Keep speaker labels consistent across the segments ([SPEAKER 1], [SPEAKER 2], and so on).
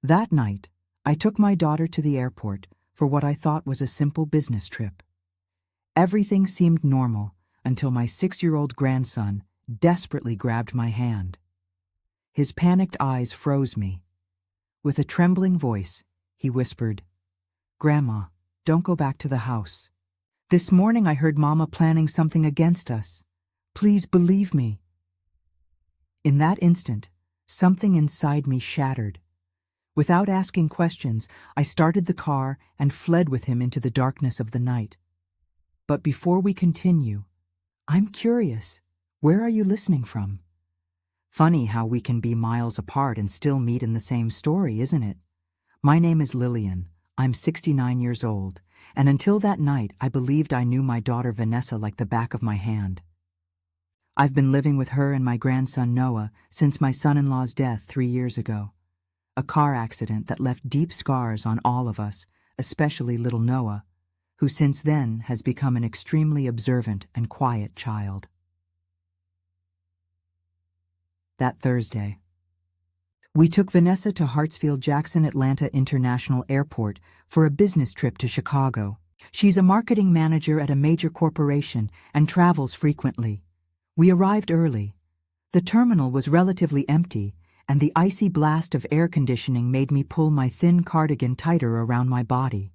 [SPEAKER 1] That night, I took my daughter to the airport for what I thought was a simple business trip. Everything seemed normal until my 6-year-old grandson desperately grabbed my hand. His panicked eyes froze me. With a trembling voice, he whispered, "Grandma, don't go back to the house. This morning I heard Mama planning something against us. Please believe me." In that instant, something inside me shattered. Without asking questions, I started the car and fled with him into the darkness of the night. But before we continue, I'm curious, where are you listening from? Funny how we can be miles apart and still meet in the same story, isn't it? My name is Lillian. I'm 69 years old, and until that night I believed I knew my daughter Vanessa like the back of my hand. I've been living with her and my grandson Noah since my son-in-law's death 3 years ago. A car accident that left deep scars on all of us, especially little Noah, who since then has become an extremely observant and quiet child. That Thursday, we took Vanessa to Hartsfield-Jackson Atlanta International Airport for a business trip to Chicago. She's a marketing manager at a major corporation and travels frequently. We arrived early. The terminal was relatively empty, and the icy blast of air conditioning made me pull my thin cardigan tighter around my body.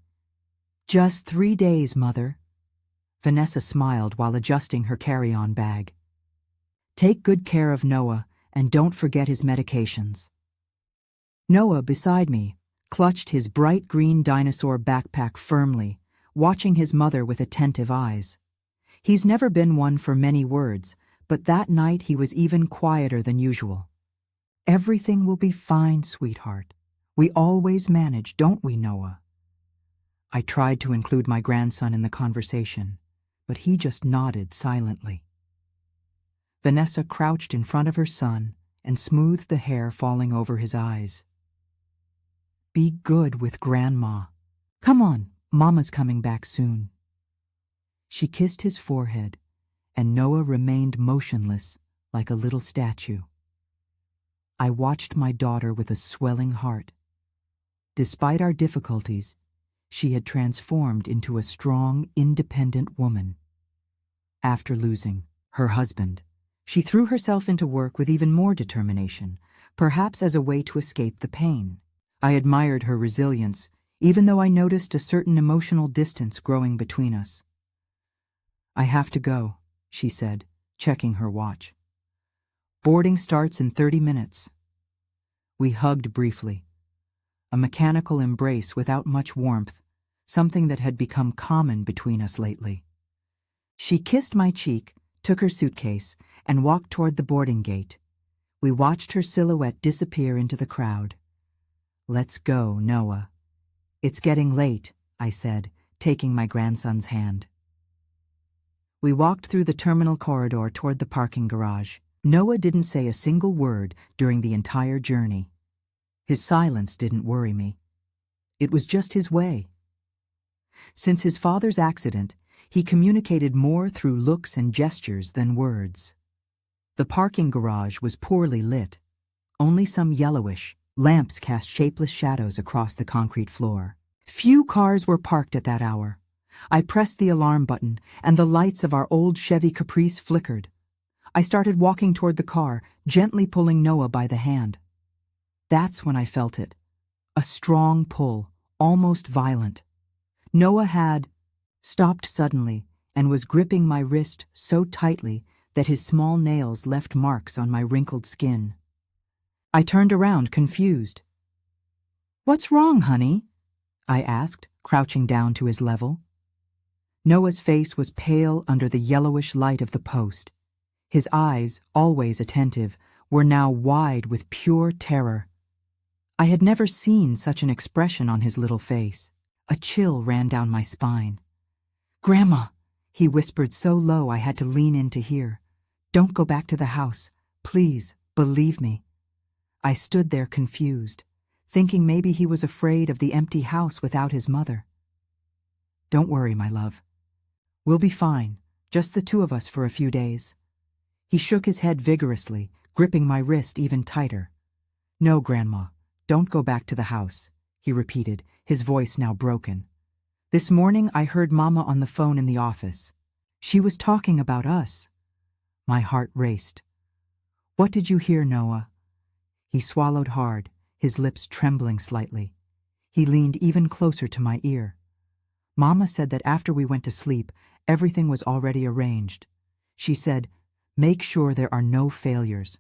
[SPEAKER 1] "Just 3 days, Mother." Vanessa smiled while adjusting her carry-on bag. "Take good care of Noah, and don't forget his medications." Noah, beside me, clutched his bright green dinosaur backpack firmly, watching his mother with attentive eyes. He's never been one for many words, but that night he was even quieter than usual. "Everything will be fine, sweetheart. We always manage, don't we, Noah?" I tried to include my grandson in the conversation, but he just nodded silently. Vanessa crouched in front of her son and smoothed the hair falling over his eyes. "Be good with Grandma. Come on, Mama's coming back soon." She kissed his forehead, and Noah remained motionless like a little statue. I watched my daughter with a swelling heart. Despite our difficulties, she had transformed into a strong, independent woman. After losing her husband, she threw herself into work with even more determination, perhaps as a way to escape the pain. I admired her resilience, even though I noticed a certain emotional distance growing between us. "I have to go," she said, checking her watch. "Boarding starts in 30 minutes. We hugged briefly. A mechanical embrace without much warmth, something that had become common between us lately. She kissed my cheek, took her suitcase, and walked toward the boarding gate. We watched her silhouette disappear into the crowd. "Let's go, Noah." "It's getting late," I said, taking my grandson's hand. We walked through the terminal corridor toward the parking garage. Noah didn't say a single word during the entire journey. His silence didn't worry me. It was just his way. Since his father's accident, he communicated more through looks and gestures than words. The parking garage was poorly lit. Only some yellowish lamps cast shapeless shadows across the concrete floor. Few cars were parked at that hour. I pressed the alarm button, and the lights of our old Chevy Caprice flickered. I started walking toward the car, gently pulling Noah by the hand. That's when I felt it. A strong pull, almost violent. Noah had stopped suddenly and was gripping my wrist so tightly that his small nails left marks on my wrinkled skin. I turned around, confused. "What's wrong, honey?" I asked, crouching down to his level. Noah's face was pale under the yellowish light of the post. His eyes, always attentive, were now wide with pure terror. I had never seen such an expression on his little face. A chill ran down my spine. "Grandma," he whispered so low I had to lean in to hear. "Don't go back to the house. Please, believe me." I stood there confused, thinking maybe he was afraid of the empty house without his mother. "Don't worry, my love. We'll be fine, just the two of us for a few days." He shook his head vigorously, gripping my wrist even tighter. "No, Grandma, Don't go back to the house, he repeated, his voice now broken. This morning I heard Mama on the phone in the office. She was talking about us. My heart raced. What did you hear, Noah? He swallowed hard, his lips trembling slightly. He leaned even closer to my ear. Mama said that after we went to sleep, everything was already arranged. She said, "Make sure there are no failures.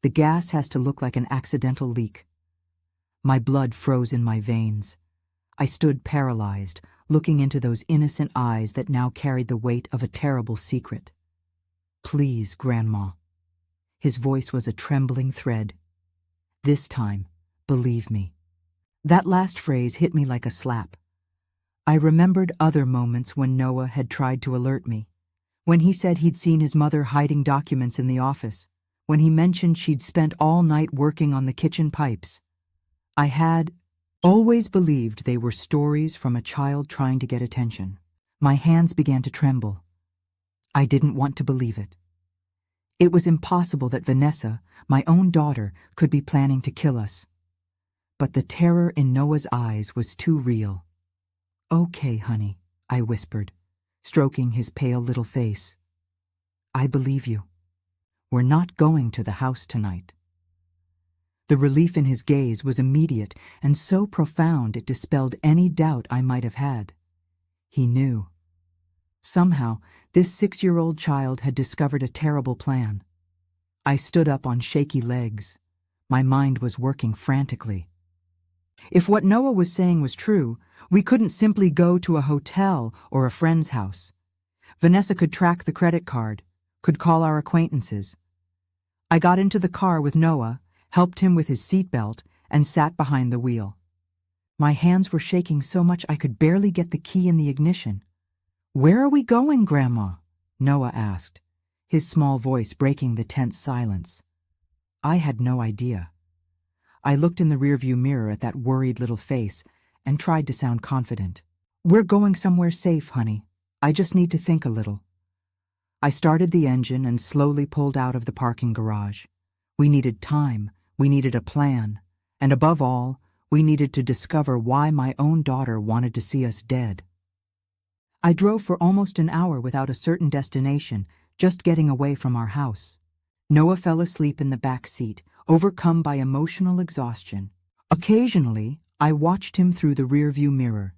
[SPEAKER 1] The gas has to look like an accidental leak." My blood froze in my veins. I stood paralyzed, looking into those innocent eyes that now carried the weight of a terrible secret. "Please, Grandma." His voice was a trembling thread. "This time, believe me." That last phrase hit me like a slap. I remembered other moments when Noah had tried to alert me. When he said he'd seen his mother hiding documents in the office. When he mentioned she'd spent all night working on the kitchen pipes. I had always believed they were stories from a child trying to get attention. My hands began to tremble. I didn't want to believe it. It was impossible that Vanessa, my own daughter, could be planning to kill us. But the terror in Noah's eyes was too real. "Okay, honey," I whispered, stroking his pale little face. "I believe you. We're not going to the house tonight." The relief in his gaze was immediate and so profound it dispelled any doubt I might have had. He knew. Somehow, this 6-year-old child had discovered a terrible plan. I stood up on shaky legs. My mind was working frantically. If what Noah was saying was true, we couldn't simply go to a hotel or a friend's house. Vanessa could track the credit card, could call our acquaintances. I got into the car with Noah, helped him with his seatbelt, and sat behind the wheel. My hands were shaking so much I could barely get the key in the ignition. "Where are we going, Grandma?" Noah asked, his small voice breaking the tense silence. I had no idea. I looked in the rearview mirror at that worried little face and tried to sound confident. "We're going somewhere safe, honey. I just need to think a little." I started the engine and slowly pulled out of the parking garage. We needed time, we needed a plan, and above all, we needed to discover why my own daughter wanted to see us dead. I drove for almost an hour without a certain destination, just getting away from our house. Noah fell asleep in the back seat, overcome by emotional exhaustion. Occasionally, I watched him through the rearview mirror,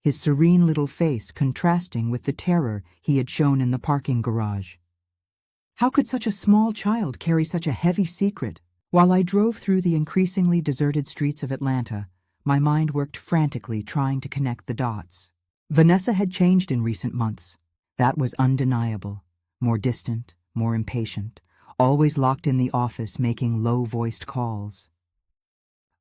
[SPEAKER 1] his serene little face contrasting with the terror he had shown in the parking garage. How could such a small child carry such a heavy secret? While I drove through the increasingly deserted streets of Atlanta, my mind worked frantically trying to connect the dots. Vanessa had changed in recent months. That was undeniable. More distant, more impatient, always locked in the office making low-voiced calls.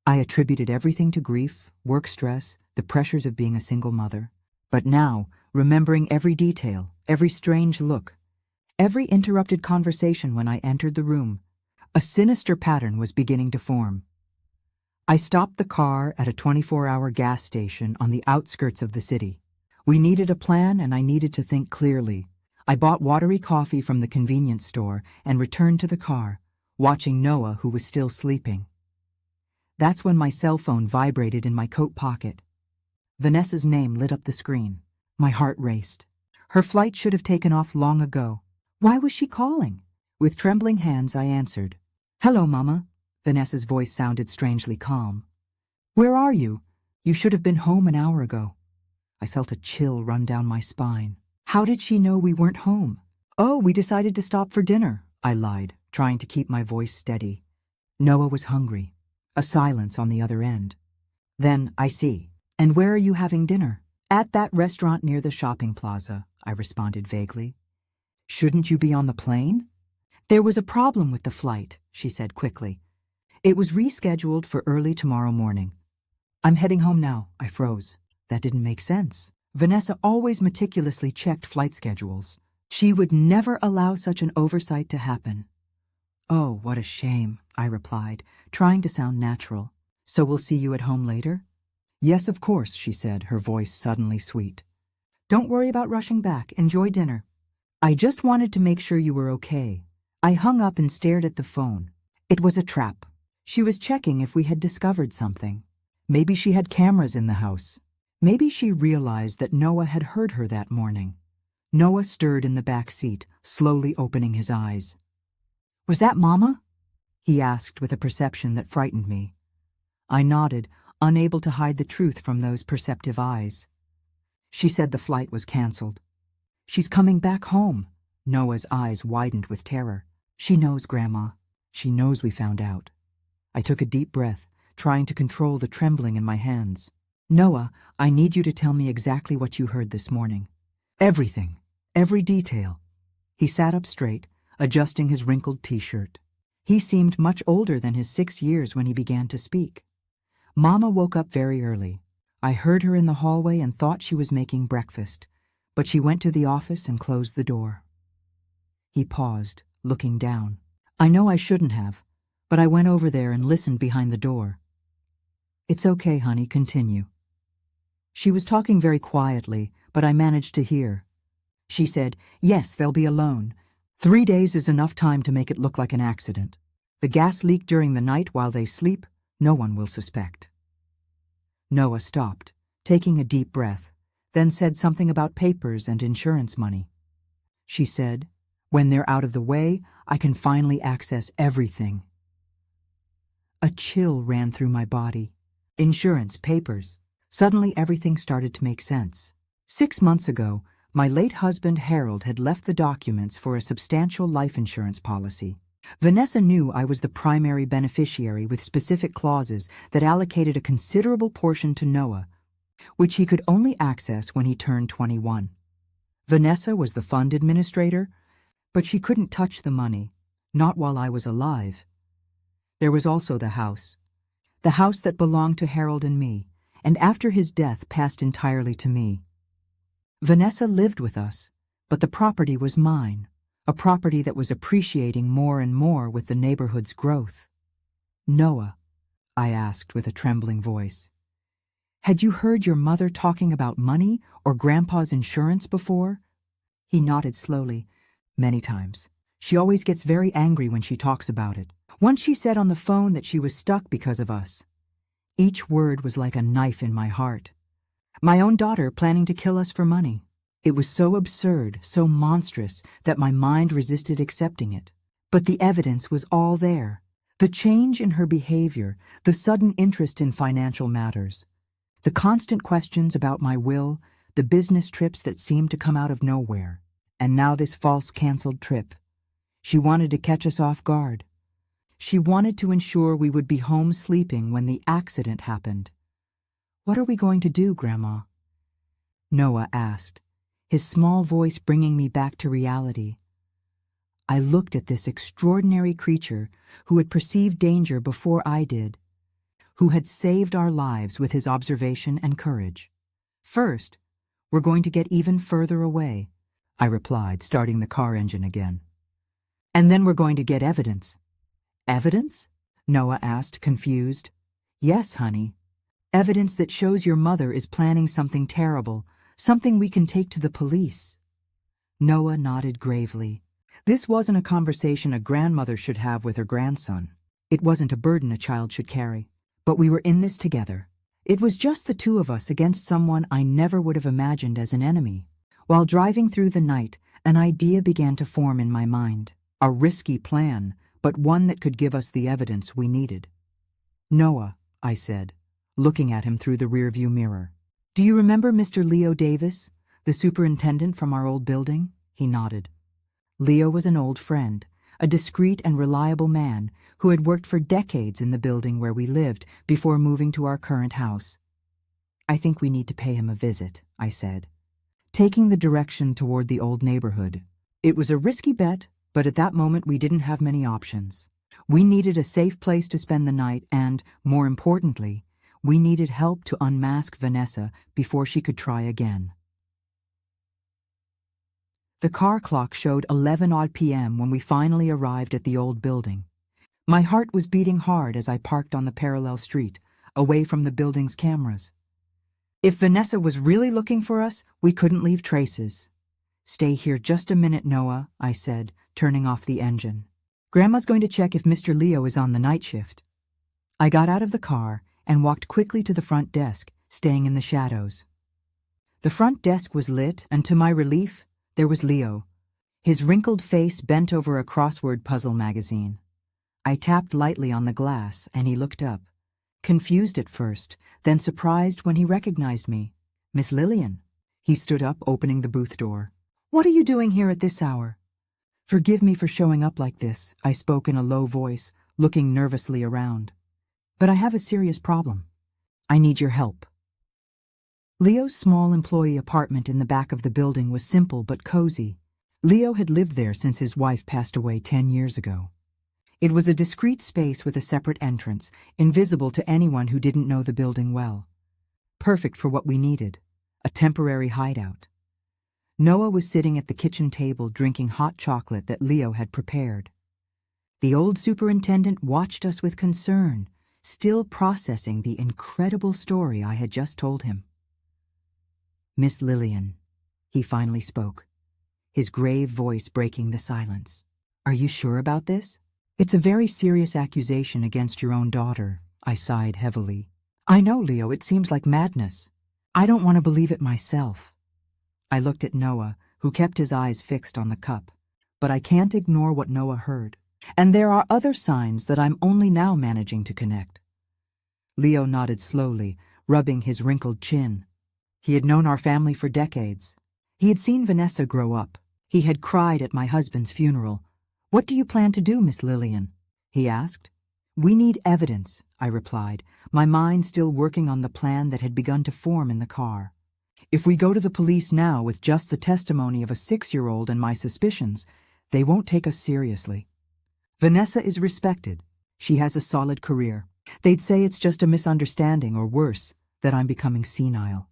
[SPEAKER 1] I attributed everything to grief, work stress, the pressures of being a single mother. But now, remembering every detail, every strange look, every interrupted conversation when I entered the room, a sinister pattern was beginning to form. I stopped the car at a 24-hour gas station on the outskirts of the city. We needed a plan and I needed to think clearly. I bought watery coffee from the convenience store and returned to the car, watching Noah, who was still sleeping. That's when my cell phone vibrated in my coat pocket. Vanessa's name lit up the screen. My heart raced. Her flight should have taken off long ago. Why was she calling? With trembling hands, I answered. "Hello, Mama." Vanessa's voice sounded strangely calm. "Where are you? You should have been home an hour ago." I felt a chill run down my spine. How did she know we weren't home? "Oh, we decided to stop for dinner," I lied, trying to keep my voice steady. Noah was hungry. A silence on the other end. Then, "I see. And where are you having dinner?" "At that restaurant near the shopping plaza," I responded vaguely. "Shouldn't you be on the plane?" "There was a problem with the flight," she said quickly. "It was rescheduled for early tomorrow morning." "I'm heading home now," I froze. That didn't make sense. Vanessa always meticulously checked flight schedules. She would never allow such an oversight to happen. "Oh, what a shame," I replied, trying to sound natural. "So we'll see you at home later?" "Yes, of course," she said, her voice suddenly sweet. "Don't worry about rushing back. Enjoy dinner." "I just wanted to make sure you were okay." I hung up and stared at the phone. It was a trap. She was checking if we had discovered something. Maybe she had cameras in the house. Maybe she realized that Noah had heard her that morning. Noah stirred in the back seat, slowly opening his eyes. "Was that Mama?" he asked with a perception that frightened me. I nodded, unable to hide the truth from those perceptive eyes. She said the flight was canceled. "She's coming back home." Noah's eyes widened with terror. "She knows, Grandma. She knows we found out." I took a deep breath, trying to control the trembling in my hands. "Noah, I need you to tell me exactly what you heard this morning. Everything. Every detail." He sat up straight, adjusting his wrinkled t-shirt. He seemed much older than his 6 years when he began to speak. "Mama woke up very early. I heard her in the hallway and thought she was making breakfast, but she went to the office and closed the door." He paused, looking down. "I know I shouldn't have, but I went over there and listened behind the door." "It's okay, honey, continue." She was talking very quietly, but I managed to hear. She said, "Yes, they'll be alone. 3 days is enough time to make it look like an accident. The gas leak during the night while they sleep, no one will suspect." Noah stopped, taking a deep breath, then said something about papers and insurance money. She said, "When they're out of the way, I can finally access everything." A chill ran through my body. Insurance, papers. Suddenly everything started to make sense. 6 months ago, my late husband Harold had left the documents for a substantial life insurance policy. Vanessa knew I was the primary beneficiary with specific clauses that allocated a considerable portion to Noah, which he could only access when he turned 21. Vanessa was the fund administrator, but she couldn't touch the money, not while I was alive. There was also the house that belonged to Harold and me, and after his death passed entirely to me. Vanessa lived with us, but the property was mine, a property that was appreciating more and more with the neighborhood's growth. "Noah," I asked with a trembling voice, "had you heard your mother talking about money or Grandpa's insurance before?" He nodded slowly. "Many times. She always gets very angry when she talks about it. Once she said on the phone that she was stuck because of us." Each word was like a knife in my heart. My own daughter planning to kill us for money. It was so absurd, so monstrous, that my mind resisted accepting it. But the evidence was all there. The change in her behavior, the sudden interest in financial matters, the constant questions about my will, the business trips that seemed to come out of nowhere, and now this false canceled trip. She wanted to catch us off guard. She wanted to ensure we would be home sleeping when the accident happened. "What are we going to do, Grandma?" Noah asked, his small voice bringing me back to reality. I looked at this extraordinary creature who had perceived danger before I did, who had saved our lives with his observation and courage. "First, we're going to get even further away," I replied, starting the car engine again. "And then we're going to get evidence." "Evidence?" Noah asked, confused. "Yes, honey. Evidence that shows your mother is planning something terrible, something we can take to the police." Noah nodded gravely. This wasn't a conversation a grandmother should have with her grandson. It wasn't a burden a child should carry. But we were in this together. It was just the two of us against someone I never would have imagined as an enemy. While driving through the night, an idea began to form in my mind. A risky plan, but one that could give us the evidence we needed. "Noah," I said, looking at him through the rearview mirror. "Do you remember Mr. Leo Davis, the superintendent from our old building?" He nodded. Leo was an old friend, a discreet and reliable man who had worked for decades in the building where we lived before moving to our current house. "I think we need to pay him a visit," I said, taking the direction toward the old neighborhood. It was a risky bet, but at that moment we didn't have many options. We needed a safe place to spend the night and, more importantly, we needed help to unmask Vanessa before she could try again. The car clock showed 11 p.m. when we finally arrived at the old building. My heart was beating hard as I parked on the parallel street, away from the building's cameras. If Vanessa was really looking for us, we couldn't leave traces. "Stay here just a minute, Noah," I said, turning off the engine. "Grandma's going to check if Mr. Leo is on the night shift." I got out of the car and walked quickly to the front desk, staying in the shadows. The front desk was lit, and to my relief, there was Leo, his wrinkled face bent over a crossword puzzle magazine. I tapped lightly on the glass, and he looked up, confused at first, then surprised when he recognized me. "Miss Lillian." He stood up, opening the booth door. "What are you doing here at this hour?" "Forgive me for showing up like this," I spoke in a low voice, looking nervously around. "But I have a serious problem. I need your help." Leo's small employee apartment in the back of the building was simple but cozy. Leo had lived there since his wife passed away 10 years ago. It was a discreet space with a separate entrance, invisible to anyone who didn't know the building well. Perfect for what we needed, a temporary hideout. Noah was sitting at the kitchen table drinking hot chocolate that Leo had prepared. The old superintendent watched us with concern, still processing the incredible story I had just told him. "Miss Lillian," he finally spoke, his grave voice breaking the silence. "Are you sure about this? It's a very serious accusation against your own daughter," I sighed heavily. "I know, Leo, it seems like madness. I don't want to believe it myself." I looked at Noah, who kept his eyes fixed on the cup. But I can't ignore what Noah heard. And there are other signs that I'm only now managing to connect. Leo nodded slowly, rubbing his wrinkled chin. He had known our family for decades. He had seen Vanessa grow up. He had cried at my husband's funeral. "What do you plan to do, Miss Lillian?" he asked. "We need evidence," I replied, my mind still working on the plan that had begun to form in the car. "If we go to the police now with just the testimony of a 6-year-old and my suspicions, they won't take us seriously. Vanessa is respected. She has a solid career. They'd say it's just a misunderstanding, or worse, that I'm becoming senile."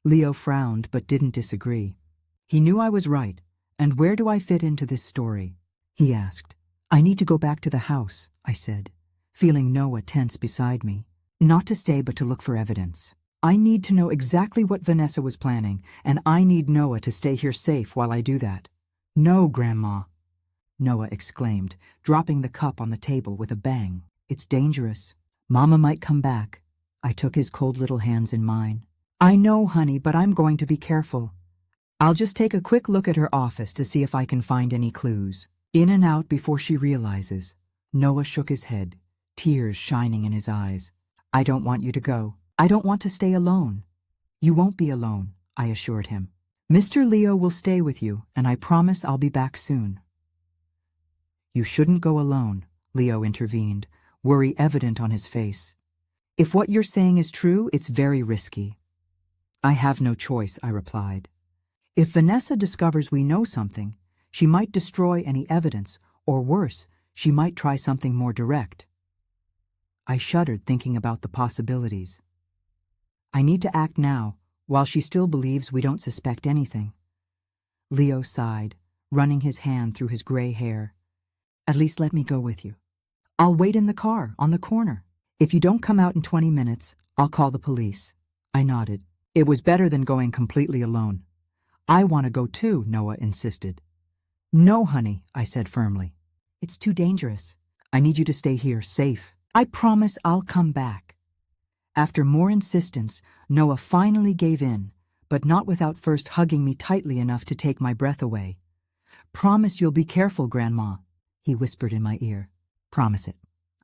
[SPEAKER 1] Leo frowned but didn't disagree. He knew I was right. "And where do I fit into this story?" he asked. "I need to go back to the house," I said, feeling Noah tense beside me. "Not to stay, but to look for evidence. I need to know exactly what Vanessa was planning, and I need Noah to stay here safe while I do that." "No, Grandma," Noah exclaimed, dropping the cup on the table with a bang. "It's dangerous. Mama might come back." I took his cold little hands in mine. "I know, honey, but I'm going to be careful. I'll just take a quick look at her office to see if I can find any clues." In and out before she realizes. Noah shook his head, tears shining in his eyes. "I don't want you to go. I don't want to stay alone." "You won't be alone," I assured him. "Mr. Leo will stay with you, and I promise I'll be back soon." "You shouldn't go alone," Leo intervened, worry evident on his face. "If what you're saying is true, it's very risky." "I have no choice," I replied. "If Vanessa discovers we know something, she might destroy any evidence, or worse, she might try something more direct." I shuddered thinking about the possibilities. "I need to act now, while she still believes we don't suspect anything." Leo sighed, running his hand through his gray hair. "At least let me go with you. I'll wait in the car, on the corner. If you don't come out in 20 minutes, I'll call the police." I nodded. It was better than going completely alone. "I want to go too," Noah insisted. "No, honey," I said firmly. "It's too dangerous. I need you to stay here, safe. I promise I'll come back." After more insistence, Noah finally gave in, but not without first hugging me tightly enough to take my breath away. "Promise you'll be careful, Grandma," he whispered in my ear. "Promise it.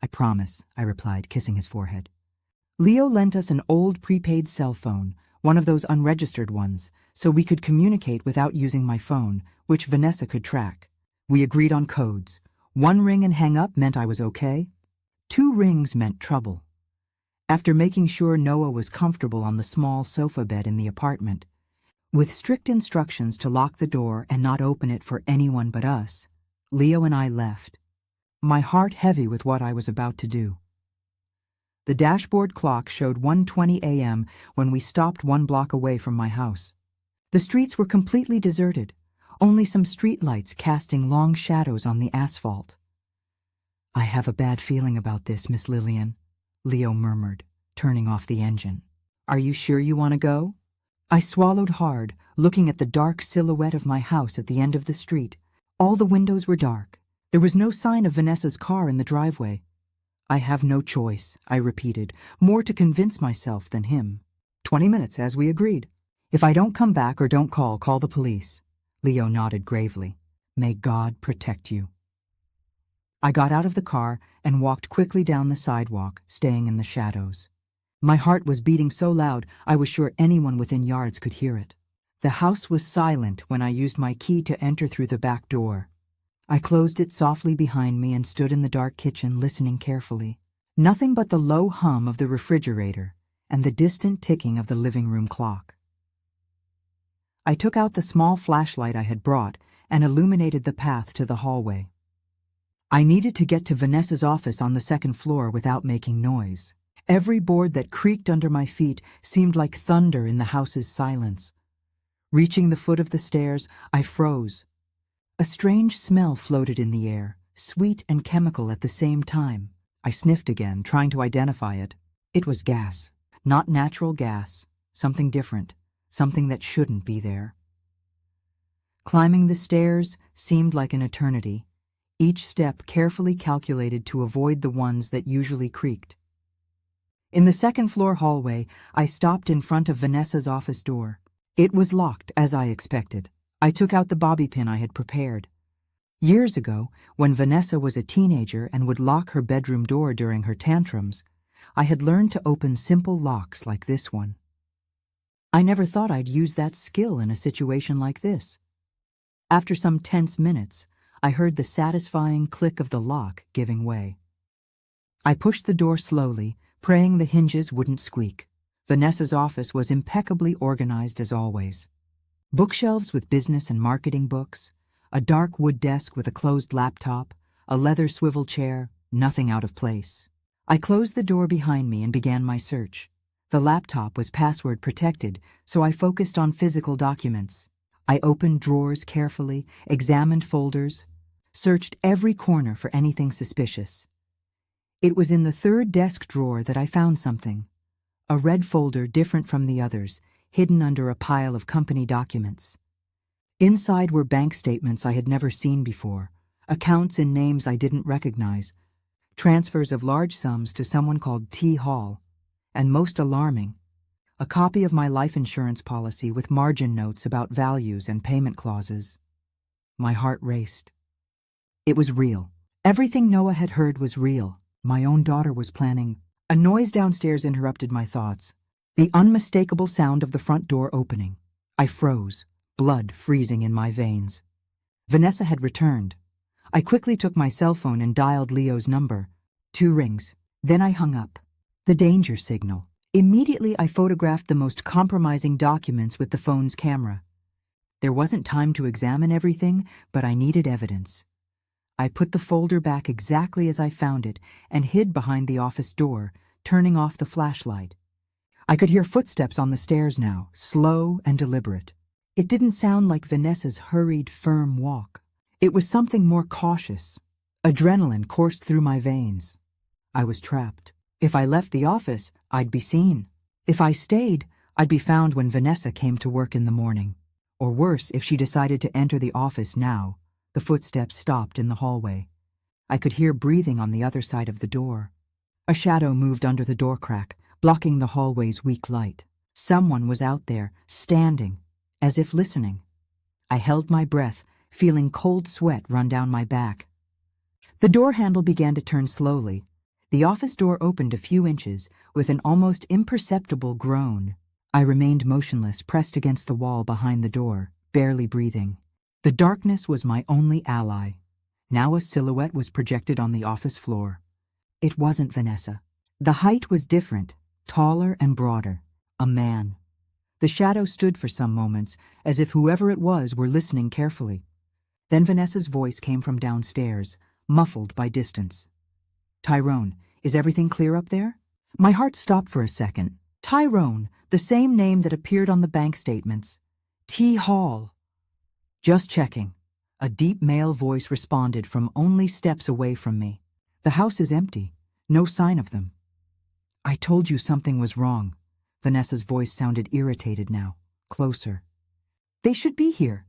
[SPEAKER 1] I promise," I replied, kissing his forehead. Leo lent us an old prepaid cell phone, one of those unregistered ones, so we could communicate without using my phone, which Vanessa could track. We agreed on codes. 1 ring and hang up meant I was okay. 2 rings meant trouble. After making sure Noah was comfortable on the small sofa bed in the apartment, with strict instructions to lock the door and not open it for anyone but us, Leo and I left, my heart heavy with what I was about to do. The dashboard clock showed 1:20 a.m. when we stopped 1 block away from my house. The streets were completely deserted, only some street lights casting long shadows on the asphalt. "I have a bad feeling about this, Miss Lillian," Leo murmured, turning off the engine. "Are you sure you want to go?" I swallowed hard, looking at the dark silhouette of my house at the end of the street. All the windows were dark. There was no sign of Vanessa's car in the driveway. I have no choice, I repeated, more to convince myself than him. 20 minutes, as we agreed. If I don't come back or don't call the police. Leo nodded gravely. May God protect you. I got out of the car and walked quickly down the sidewalk, staying in the shadows. My heart was beating so loud I was sure anyone within yards could hear it. The house was silent when I used my key to enter through the back door. I closed it softly behind me and stood in the dark kitchen listening carefully. Nothing but the low hum of the refrigerator and the distant ticking of the living room clock. I took out the small flashlight I had brought and illuminated the path to the hallway. I needed to get to Vanessa's office on the second floor without making noise. Every board that creaked under my feet seemed like thunder in the house's silence. Reaching the foot of the stairs, I froze. A strange smell floated in the air, sweet and chemical at the same time. I sniffed again, trying to identify it. It was gas. Not natural gas. Something different. Something that shouldn't be there. Climbing the stairs seemed like an eternity, each step carefully calculated to avoid the ones that usually creaked. In the second-floor hallway, I stopped in front of Vanessa's office door. It was locked, as I expected. I took out the bobby pin I had prepared. Years ago, when Vanessa was a teenager and would lock her bedroom door during her tantrums, I had learned to open simple locks like this one. I never thought I'd use that skill in a situation like this. After some tense minutes, I heard the satisfying click of the lock giving way. I pushed the door slowly, praying the hinges wouldn't squeak. Vanessa's office was impeccably organized as always. Bookshelves with business and marketing books, a dark wood desk with a closed laptop, a leather swivel chair, nothing out of place. I closed the door behind me and began my search. The laptop was password protected, so I focused on physical documents. I opened drawers carefully, examined folders, searched every corner for anything suspicious. It was in the third desk drawer that I found something. A red folder different from the others, hidden under a pile of company documents. Inside were bank statements I had never seen before, accounts and names I didn't recognize, transfers of large sums to someone called T. Hall, and most alarming, a copy of my life insurance policy with margin notes about values and payment clauses. My heart raced. It was real. Everything Noah had heard was real. My own daughter was planning. A noise downstairs interrupted my thoughts. The unmistakable sound of the front door opening. I froze, blood freezing in my veins. Vanessa had returned. I quickly took my cell phone and dialed Leo's number. 2 rings. Then I hung up. The danger signal. Immediately I photographed the most compromising documents with the phone's camera. There wasn't time to examine everything, but I needed evidence. I put the folder back exactly as I found it and hid behind the office door, turning off the flashlight. I could hear footsteps on the stairs now, slow and deliberate. It didn't sound like Vanessa's hurried, firm walk. It was something more cautious. Adrenaline coursed through my veins. I was trapped. If I left the office, I'd be seen. If I stayed, I'd be found when Vanessa came to work in the morning. Or worse, if she decided to enter the office now. The footsteps stopped in the hallway. I could hear breathing on the other side of the door. A shadow moved under the door crack, blocking the hallway's weak light. Someone was out there, standing, as if listening. I held my breath, feeling cold sweat run down my back. The door handle began to turn slowly. The office door opened a few inches, with an almost imperceptible groan. I remained motionless, pressed against the wall behind the door, barely breathing. The darkness was my only ally. Now a silhouette was projected on the office floor. It wasn't Vanessa. The height was different, taller and broader. A man. The shadow stood for some moments, as if whoever it was were listening carefully. Then Vanessa's voice came from downstairs, muffled by distance. "Tyrone, is everything clear up there?" My heart stopped for a second. Tyrone, the same name that appeared on the bank statements. T. Hall. "Just checking." A deep male voice responded from only steps away from me. "The house is empty. No sign of them." "I told you something was wrong." Vanessa's voice sounded irritated now, closer. "They should be here."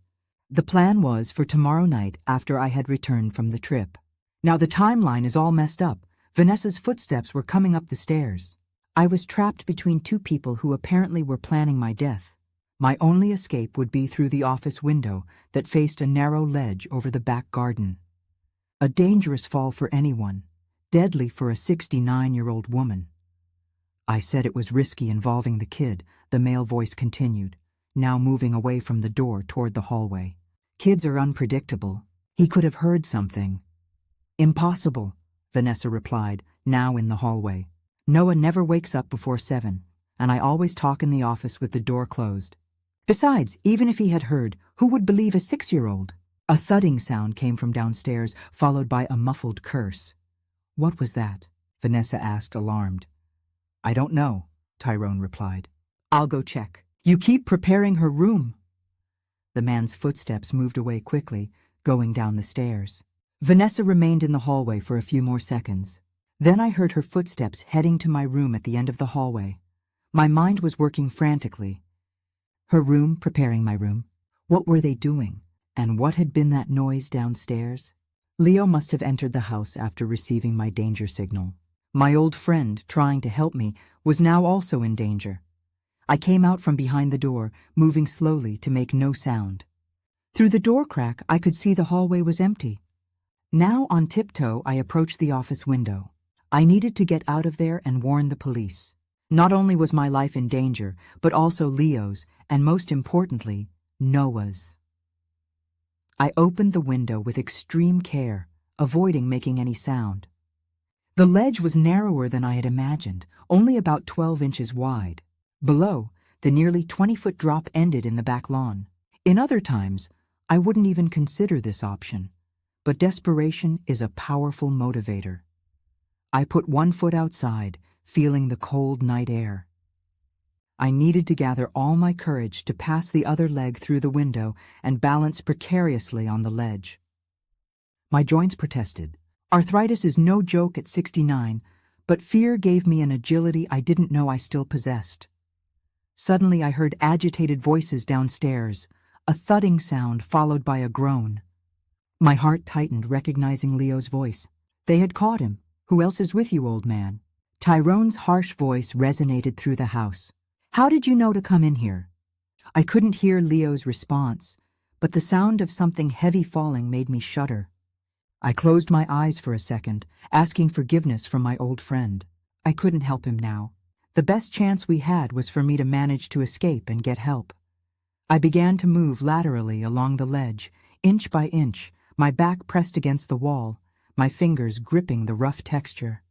[SPEAKER 1] The plan was for tomorrow night after I had returned from the trip. Now the timeline is all messed up. Vanessa's footsteps were coming up the stairs. I was trapped between two people who apparently were planning my death. My only escape would be through the office window that faced a narrow ledge over the back garden. A dangerous fall for anyone, deadly for a 69-year-old woman. I said it was risky involving the kid, the male voice continued, now moving away from the door toward the hallway. Kids are unpredictable. He could have heard something. Impossible, Vanessa replied, now in the hallway. Noah never wakes up before 7, and I always talk in the office with the door closed. Besides, even if he had heard, who would believe a 6-year-old? A thudding sound came from downstairs, followed by a muffled curse. What was that? Vanessa asked, alarmed. I don't know, Tyrone replied. I'll go check. You keep preparing her room. The man's footsteps moved away quickly, going down the stairs. Vanessa remained in the hallway for a few more seconds. Then I heard her footsteps heading to my room at the end of the hallway. My mind was working frantically. Her room, preparing my room. What were they doing? And what had been that noise downstairs? Leo must have entered the house after receiving my danger signal. My old friend, trying to help me, was now also in danger. I came out from behind the door, moving slowly to make no sound. Through the door crack, I could see the hallway was empty. Now on tiptoe, I approached the office window. I needed to get out of there and warn the police. Not only was my life in danger, but also Leo's, and most importantly, Noah's. I opened the window with extreme care, avoiding making any sound. The ledge was narrower than I had imagined, only about 12 inches wide. Below, the nearly 20-foot drop ended in the back lawn. In other times, I wouldn't even consider this option. But desperation is a powerful motivator. I put one foot outside, feeling the cold night air. I needed to gather all my courage to pass the other leg through the window and balance precariously on the ledge. My joints protested. Arthritis is no joke at 69, but fear gave me an agility I didn't know I still possessed. Suddenly I heard agitated voices downstairs, a thudding sound followed by a groan. My heart tightened, recognizing Leo's voice. They had caught him. Who else is with you, old man? Tyrone's harsh voice resonated through the house. How did you know to come in here? I couldn't hear Leo's response, but the sound of something heavy falling made me shudder. I closed my eyes for a second, asking forgiveness from my old friend. I couldn't help him now. The best chance we had was for me to manage to escape and get help. I began to move laterally along the ledge, inch by inch, my back pressed against the wall, my fingers gripping the rough texture.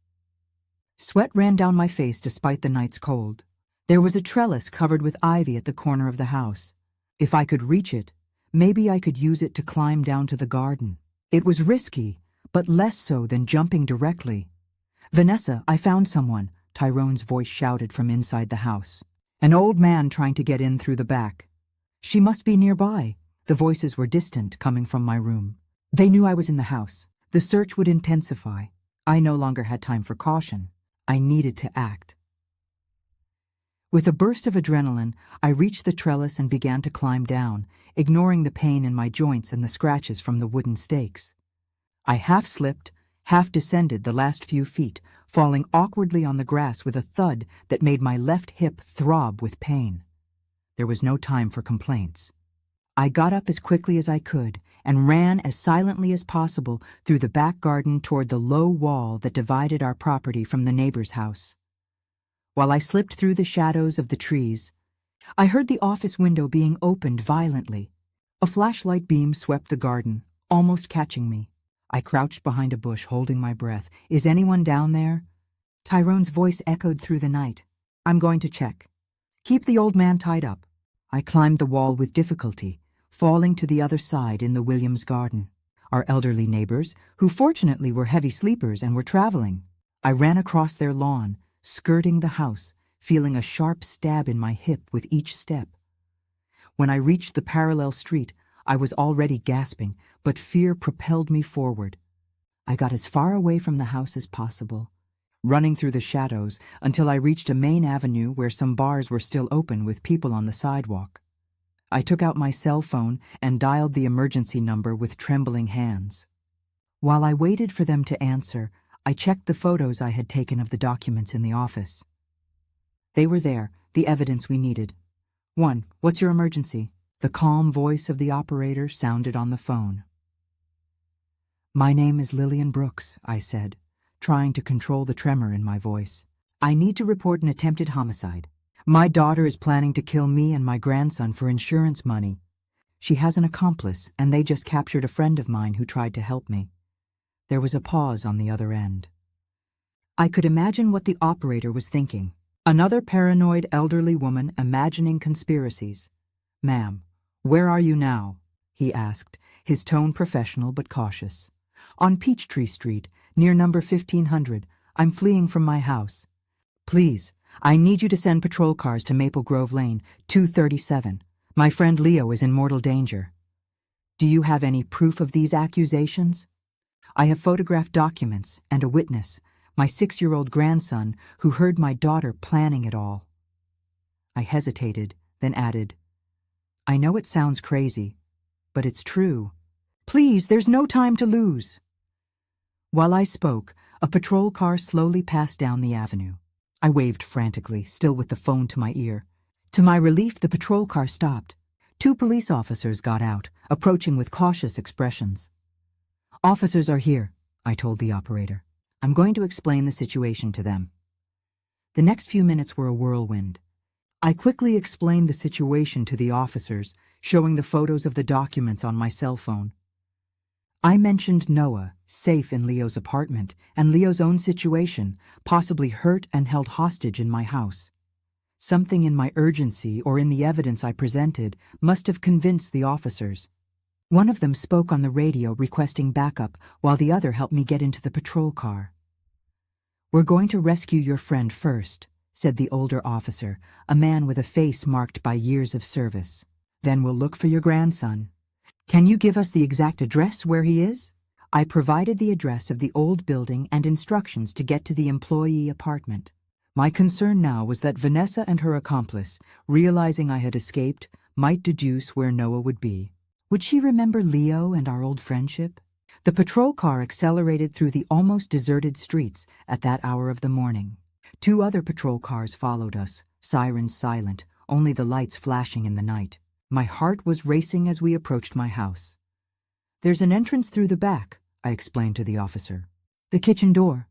[SPEAKER 1] Sweat ran down my face despite the night's cold. There was a trellis covered with ivy at the corner of the house. If I could reach it, maybe I could use it to climb down to the garden. It was risky, but less so than jumping directly. Vanessa, I found someone, Tyrone's voice shouted from inside the house. An old man trying to get in through the back. She must be nearby. The voices were distant, coming from my room. They knew I was in the house. The search would intensify. I no longer had time for caution. I needed to act. With a burst of adrenaline, I reached the trellis and began to climb down, ignoring the pain in my joints and the scratches from the wooden stakes. I half slipped, half descended the last few feet, falling awkwardly on the grass with a thud that made my left hip throb with pain. There was no time for complaints. I got up as quickly as I could and ran as silently as possible through the back garden toward the low wall that divided our property from the neighbor's house. While I slipped through the shadows of the trees, I heard the office window being opened violently. A flashlight beam swept the garden, almost catching me. I crouched behind a bush, holding my breath. Is anyone down there? Tyrone's voice echoed through the night. I'm going to check. Keep the old man tied up. I climbed the wall with difficulty, falling to the other side in the Williams garden. Our elderly neighbors, who fortunately were heavy sleepers and were traveling. I ran across their lawn, skirting the house, feeling a sharp stab in my hip with each step. When I reached the parallel street, I was already gasping, but fear propelled me forward. I got as far away from the house as possible, running through the shadows until I reached a main avenue where some bars were still open with people on the sidewalk. I took out my cell phone and dialed the emergency number with trembling hands. While I waited for them to answer, I checked the photos I had taken of the documents in the office. They were there, the evidence we needed. 1. What's your emergency? The calm voice of the operator sounded on the phone. My name is Lillian Brooks, I said, trying to control the tremor in my voice. I need to report an attempted homicide. My daughter is planning to kill me and my grandson for insurance money. She has an accomplice, and they just captured a friend of mine who tried to help me. There was a pause on the other end. I could imagine what the operator was thinking. Another paranoid elderly woman imagining conspiracies. Ma'am, where are you now? He asked, his tone professional but cautious. On Peachtree Street, near number 1500. I'm fleeing from my house. Please, I need you to send patrol cars to Maple Grove Lane, 237. My friend Leo is in mortal danger. Do you have any proof of these accusations? I have photographed documents and a witness, my 6-year-old grandson, who heard my daughter planning it all. I hesitated, then added, I know it sounds crazy, but it's true. Please, there's no time to lose. While I spoke, a patrol car slowly passed down the avenue. I waved frantically, still with the phone to my ear. To my relief, the patrol car stopped. 2 police officers got out, approaching with cautious expressions. Officers are here, I told the operator. I'm going to explain the situation to them. The next few minutes were a whirlwind. I quickly explained the situation to the officers, showing the photos of the documents on my cell phone. I mentioned Noah, safe in Leo's apartment, and Leo's own situation, possibly hurt and held hostage in my house. Something in my urgency or in the evidence I presented must have convinced the officers. One of them spoke on the radio requesting backup, while the other helped me get into the patrol car. We're going to rescue your friend first, said the older officer, a man with a face marked by years of service. Then we'll look for your grandson. Can you give us the exact address where he is? I provided the address of the old building and instructions to get to the employee apartment. My concern now was that Vanessa and her accomplice, realizing I had escaped, might deduce where Noah would be. Would she remember Leo and our old friendship? The patrol car accelerated through the almost deserted streets at that hour of the morning. 2 other patrol cars followed us, sirens silent, only the lights flashing in the night. My heart was racing as we approached my house. There's an entrance through the back, I explained to the officer. The kitchen door.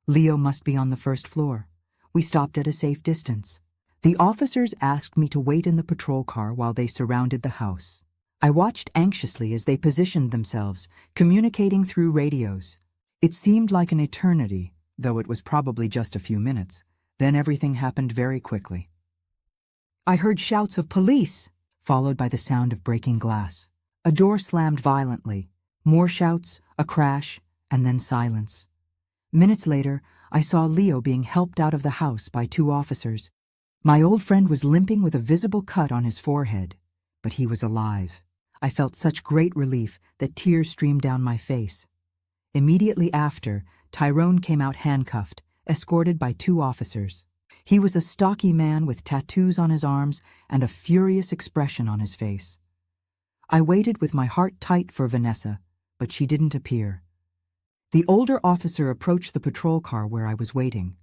[SPEAKER 1] Leo must be on the first floor. We stopped at a safe distance. The officers asked me to wait in the patrol car while they surrounded the house. I watched anxiously as they positioned themselves, communicating through radios. It seemed like an eternity, though it was probably just a few minutes. Then everything happened very quickly. I heard shouts of police, followed by the sound of breaking glass. A door slammed violently. More shouts, a crash, and then silence. Minutes later, I saw Leo being helped out of the house by 2 officers. My old friend was limping with a visible cut on his forehead, but he was alive. I felt such great relief that tears streamed down my face. Immediately after, Tyrone came out handcuffed, escorted by 2 officers. He was a stocky man with tattoos on his arms and a furious expression on his face. I waited with my heart tight for Vanessa, but she didn't appear. The older officer approached the patrol car where I was waiting.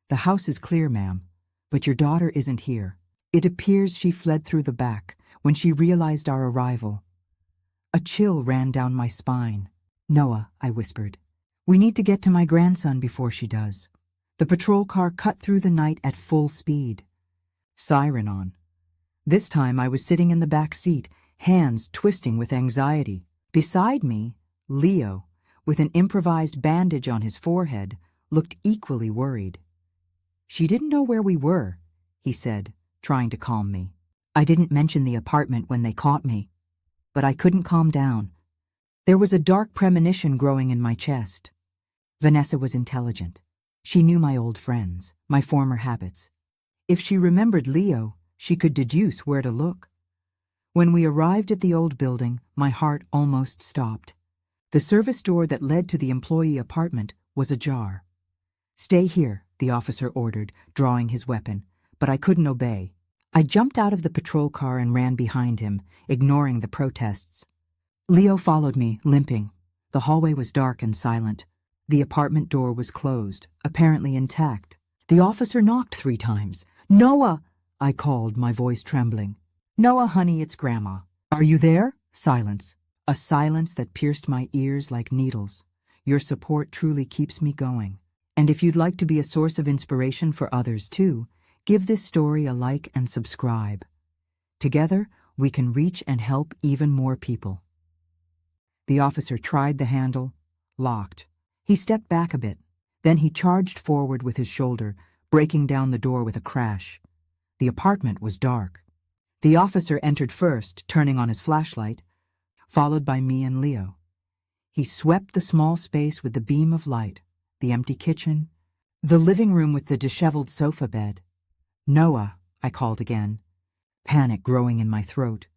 [SPEAKER 1] The house is clear, ma'am, but your daughter isn't here. It appears she fled through the back when she realized our arrival. A chill ran down my spine. Noah, I whispered, we need to get to my grandson before she does. The patrol car cut through the night at full speed. Siren on. This time I was sitting in the back seat, hands twisting with anxiety. Beside me, Leo, with an improvised bandage on his forehead, looked equally worried. She didn't know where we were, he said, trying to calm me. I didn't mention the apartment when they caught me, but I couldn't calm down. There was a dark premonition growing in my chest. Vanessa was intelligent. She knew my old friends, my former habits. If she remembered Leo, she could deduce where to look. When we arrived at the old building, my heart almost stopped. The service door that led to the employee apartment was ajar. Stay here, the officer ordered, drawing his weapon, but I couldn't obey. I jumped out of the patrol car and ran behind him, ignoring the protests. Leo followed me, limping. The hallway was dark and silent. The apartment door was closed, apparently intact. The officer knocked 3 times. "Noah!" I called, my voice trembling. "Noah, honey, it's Grandma." "Are you there?" Silence. A silence that pierced my ears like needles. Your support truly keeps me going. And if you'd like to be a source of inspiration for others too, give this story a like and subscribe. Together, we can reach and help even more people. The officer tried the handle, locked. He stepped back a bit. Then he charged forward with his shoulder, breaking down the door with a crash. The apartment was dark. The officer entered first, turning on his flashlight, followed by me and Leo. He swept the small space with the beam of light, the empty kitchen, the living room with the disheveled sofa bed. "Noah," I called again, panic growing in my throat.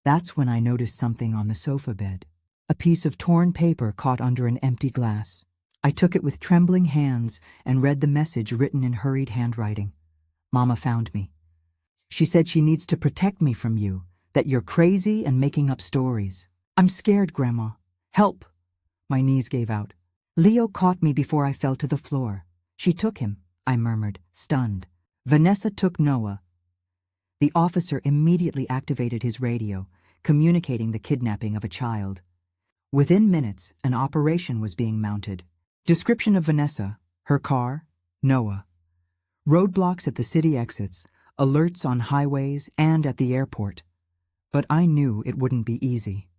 [SPEAKER 1] That's when I noticed something on the sofa bed. A piece of torn paper caught under an empty glass. I took it with trembling hands and read the message written in hurried handwriting. Mama found me. She said she needs to protect me from you, that you're crazy and making up stories. "I'm scared, Grandma. Help!" My knees gave out. Leo caught me before I fell to the floor. "She took him," I murmured, stunned. "Vanessa took Noah." The officer immediately activated his radio, communicating the kidnapping of a child. Within minutes, an operation was being mounted. Description of Vanessa, her car, Noah. Roadblocks at the city exits, alerts on highways and at the airport. But I knew it wouldn't be easy.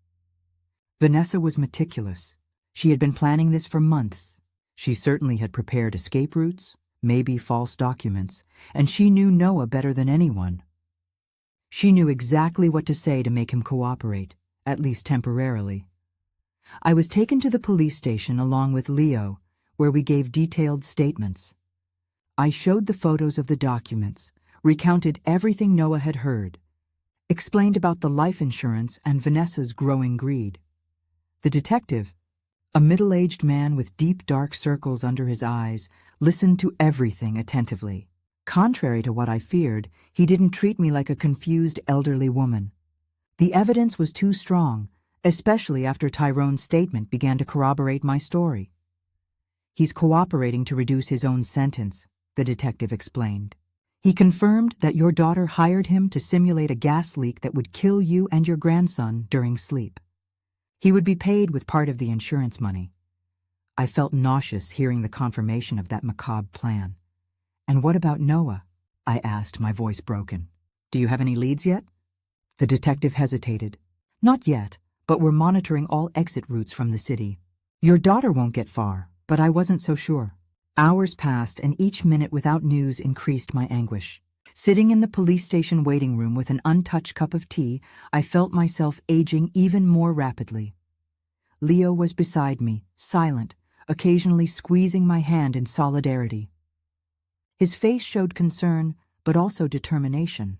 [SPEAKER 1] Vanessa was meticulous. She had been planning this for months. She certainly had prepared escape routes, maybe false documents, and she knew Noah better than anyone. She knew exactly what to say to make him cooperate, at least temporarily. I was taken to the police station along with Leo, where we gave detailed statements. I showed the photos of the documents, recounted everything Noah had heard, explained about the life insurance and Vanessa's growing greed. The detective, a middle-aged man with deep dark circles under his eyes, listened to everything attentively. Contrary to what I feared, he didn't treat me like a confused elderly woman. The evidence was too strong, especially after Tyrone's statement began to corroborate my story. "He's cooperating to reduce his own sentence," the detective explained. "He confirmed that your daughter hired him to simulate a gas leak that would kill you and your grandson during sleep. He would be paid with part of the insurance money." I felt nauseous hearing the confirmation of that macabre plan. "And what about Noah?" I asked, my voice broken. "Do you have any leads yet?" The detective hesitated. "Not yet, but we're monitoring all exit routes from the city. Your daughter won't get far, but I wasn't so sure." Hours passed, and each minute without news increased my anguish. Sitting in the police station waiting room with an untouched cup of tea, I felt myself aging even more rapidly. Leo was beside me, silent, occasionally squeezing my hand in solidarity. His face showed concern, but also determination.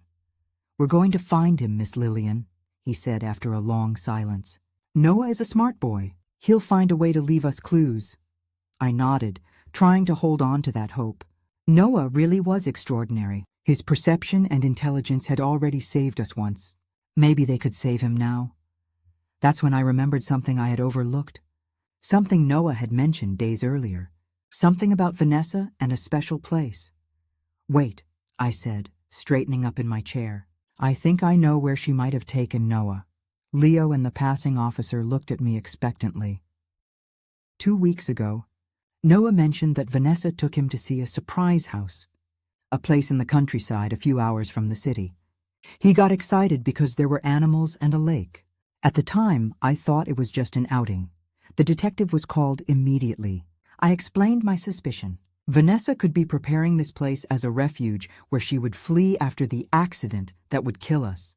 [SPEAKER 1] "We're going to find him, Miss Lillian," he said after a long silence. "Noah is a smart boy. He'll find a way to leave us clues." I nodded, trying to hold on to that hope. Noah really was extraordinary. His perception and intelligence had already saved us once. Maybe they could save him now. That's when I remembered something I had overlooked. Something Noah had mentioned days earlier. Something about Vanessa and a special place. "Wait," I said, straightening up in my chair. "I think I know where she might have taken Noah." Leo and the passing officer looked at me expectantly. 2 weeks ago, Noah mentioned that Vanessa took him to see a surprise house, a place in the countryside a few hours from the city. He got excited because there were animals and a lake. At the time, I thought it was just an outing. The detective was called immediately. I explained my suspicion. Vanessa could be preparing this place as a refuge where she would flee after the accident that would kill us.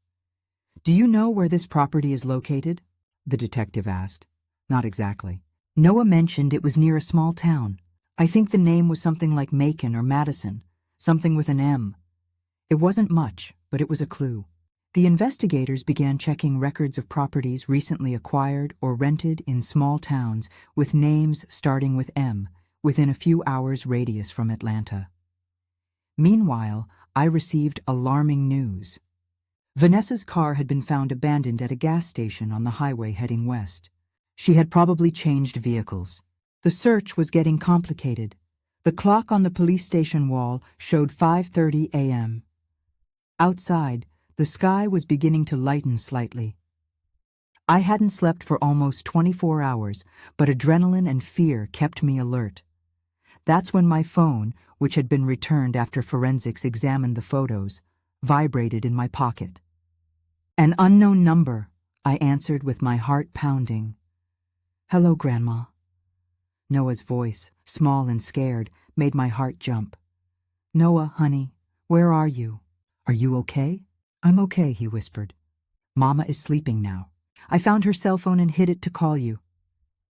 [SPEAKER 1] "Do you know where this property is located?" the detective asked. "Not exactly." Noah mentioned it was near a small town. I think the name was something like Macon or Madison, something with an M. It wasn't much, but it was a clue. The investigators began checking records of properties recently acquired or rented in small towns with names starting with M, within a few hours' radius from Atlanta. Meanwhile, I received alarming news. Vanessa's car had been found abandoned at a gas station on the highway heading west. She had probably changed vehicles. The search was getting complicated. The clock on the police station wall showed 5:30 a.m. Outside, the sky was beginning to lighten slightly. I hadn't slept for almost 24 hours, but adrenaline and fear kept me alert. That's when my phone, which had been returned after forensics examined the photos, vibrated in my pocket. An unknown number, I answered with my heart pounding. "Hello, Grandma." Noah's voice, small and scared, made my heart jump. "Noah, honey, where are you? Are you okay?" "I'm okay," he whispered. "Mama is sleeping now. I found her cell phone and hid it to call you."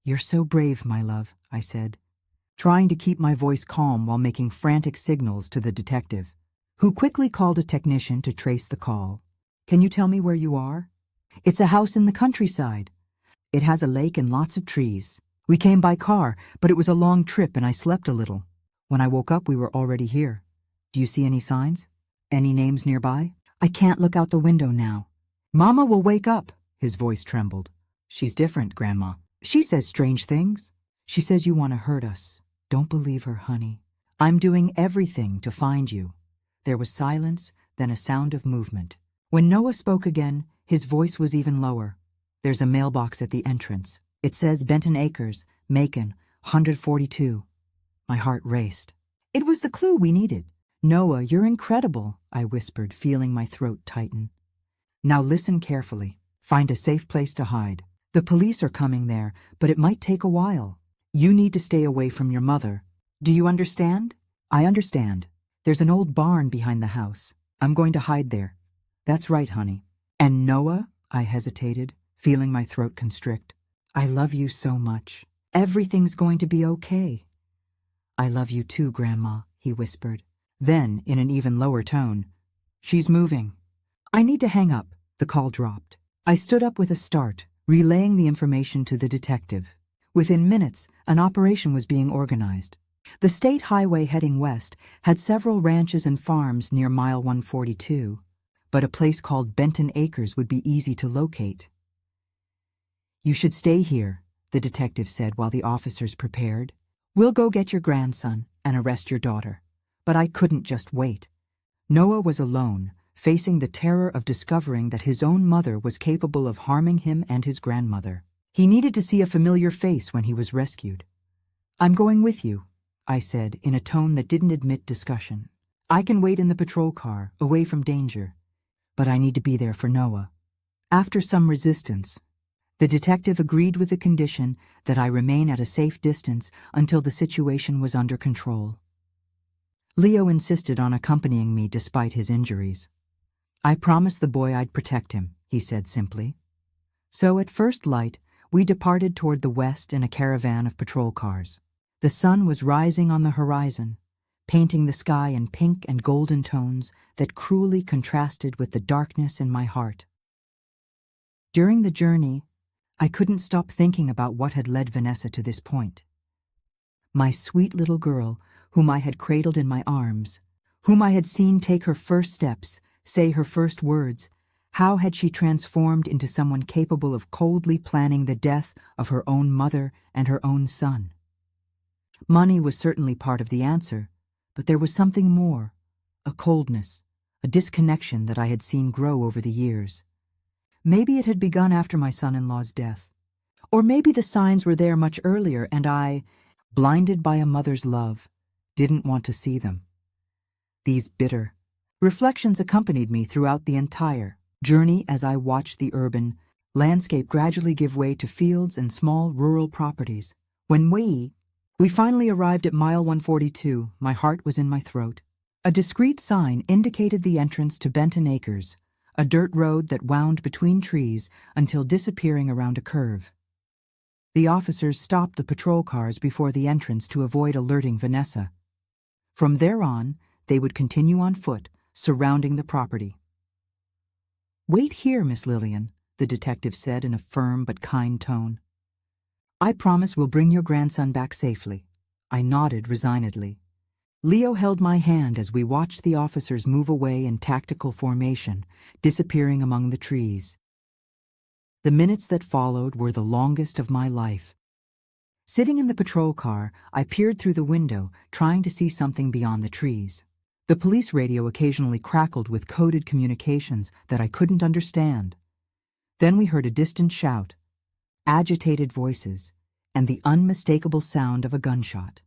[SPEAKER 1] "You're so brave, my love," I said, trying to keep my voice calm while making frantic signals to the detective, who quickly called a technician to trace the call. "Can you tell me where you are?" "It's a house in the countryside. It has a lake and lots of trees. We came by car, but it was a long trip and I slept a little. When I woke up, we were already here. Do you see any signs? Any names nearby?" "I can't look out the window now. Mama will wake up." His voice trembled. "She's different, Grandma. She says strange things. She says you want to hurt us. Don't believe her, honey. I'm doing everything to find you." There was silence, then a sound of movement. When Noah spoke again, his voice was even lower. "There's a mailbox at the entrance. It says Benton Acres, Macon, 142. My heart raced. It was the clue we needed. "Noah, you're incredible," I whispered, feeling my throat tighten. "Now listen carefully. Find a safe place to hide. The police are coming there, but it might take a while. You need to stay away from your mother. Do you understand?" "I understand. There's an old barn behind the house. I'm going to hide there." "That's right, honey." "And Noah?" I hesitated, feeling my throat constrict. "I love you so much. Everything's going to be okay." "I love you too, Grandma," he whispered. Then, in an even lower tone, "She's moving." I need to hang up. The call dropped. I stood up with a start, relaying the information to the detective. Within minutes, an operation was being organized. The state highway heading west had several ranches and farms near mile 142, but a place called Benton Acres would be easy to locate. "You should stay here," the detective said while the officers prepared. "We'll go get your grandson and arrest your daughter." But I couldn't just wait. Noah was alone, facing the terror of discovering that his own mother was capable of harming him and his grandmother. He needed to see a familiar face when he was rescued. "I'm going with you," I said in a tone that didn't admit discussion. "I can wait in the patrol car, away from danger. But I need to be there for Noah." After some resistance, the detective agreed with the condition that I remain at a safe distance until the situation was under control. Leo insisted on accompanying me despite his injuries. "I promised the boy I'd protect him," he said simply. So at first light, we departed toward the west in a caravan of patrol cars. The sun was rising on the horizon, painting the sky in pink and golden tones that cruelly contrasted with the darkness in my heart. During the journey, I couldn't stop thinking about what had led Vanessa to this point. My sweet little girl, whom I had cradled in my arms, whom I had seen take her first steps, say her first words, how had she transformed into someone capable of coldly planning the death of her own mother and her own son? Money was certainly part of the answer, but there was something more, a coldness, a disconnection that I had seen grow over the years. Maybe it had begun after my son-in-law's death. Or maybe the signs were there much earlier and I, blinded by a mother's love, didn't want to see them. These bitter reflections accompanied me throughout the entire journey as I watched the urban landscape gradually give way to fields and small rural properties. When we finally arrived at mile 142, my heart was in my throat. A discreet sign indicated the entrance to Benton Acres, a dirt road that wound between trees until disappearing around a curve. The officers stopped the patrol cars before the entrance to avoid alerting Vanessa. From there on, they would continue on foot, surrounding the property. "Wait here, Miss Lillian," the detective said in a firm but kind tone. "I promise we'll bring your grandson back safely." I nodded resignedly. Leo held my hand as we watched the officers move away in tactical formation, disappearing among the trees. The minutes that followed were the longest of my life. Sitting in the patrol car, I peered through the window, trying to see something beyond the trees. The police radio occasionally crackled with coded communications that I couldn't understand. Then we heard a distant shout, agitated voices, and the unmistakable sound of a gunshot.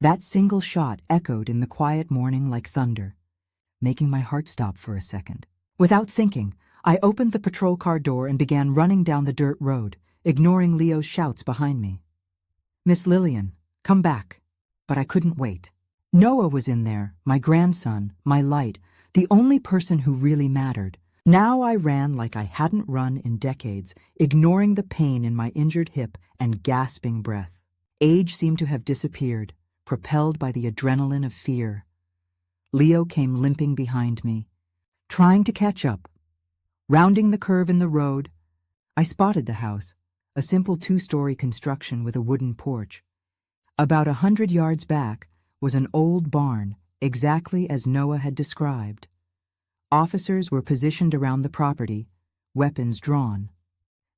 [SPEAKER 1] That single shot echoed in the quiet morning like thunder, making my heart stop for a second. Without thinking, I opened the patrol car door and began running down the dirt road, ignoring Leo's shouts behind me. "Miss Lillian, come back." But I couldn't wait. Noah was in there, my grandson, my light, the only person who really mattered. Now I ran like I hadn't run in decades, ignoring the pain in my injured hip and gasping breath. Age seemed to have disappeared, propelled by the adrenaline of fear. Leo came limping behind me, trying to catch up. Rounding the curve in the road, I spotted the house, a simple 2-story construction with a wooden porch. About 100 yards back was an old barn, exactly as Noah had described. Officers were positioned around the property, weapons drawn.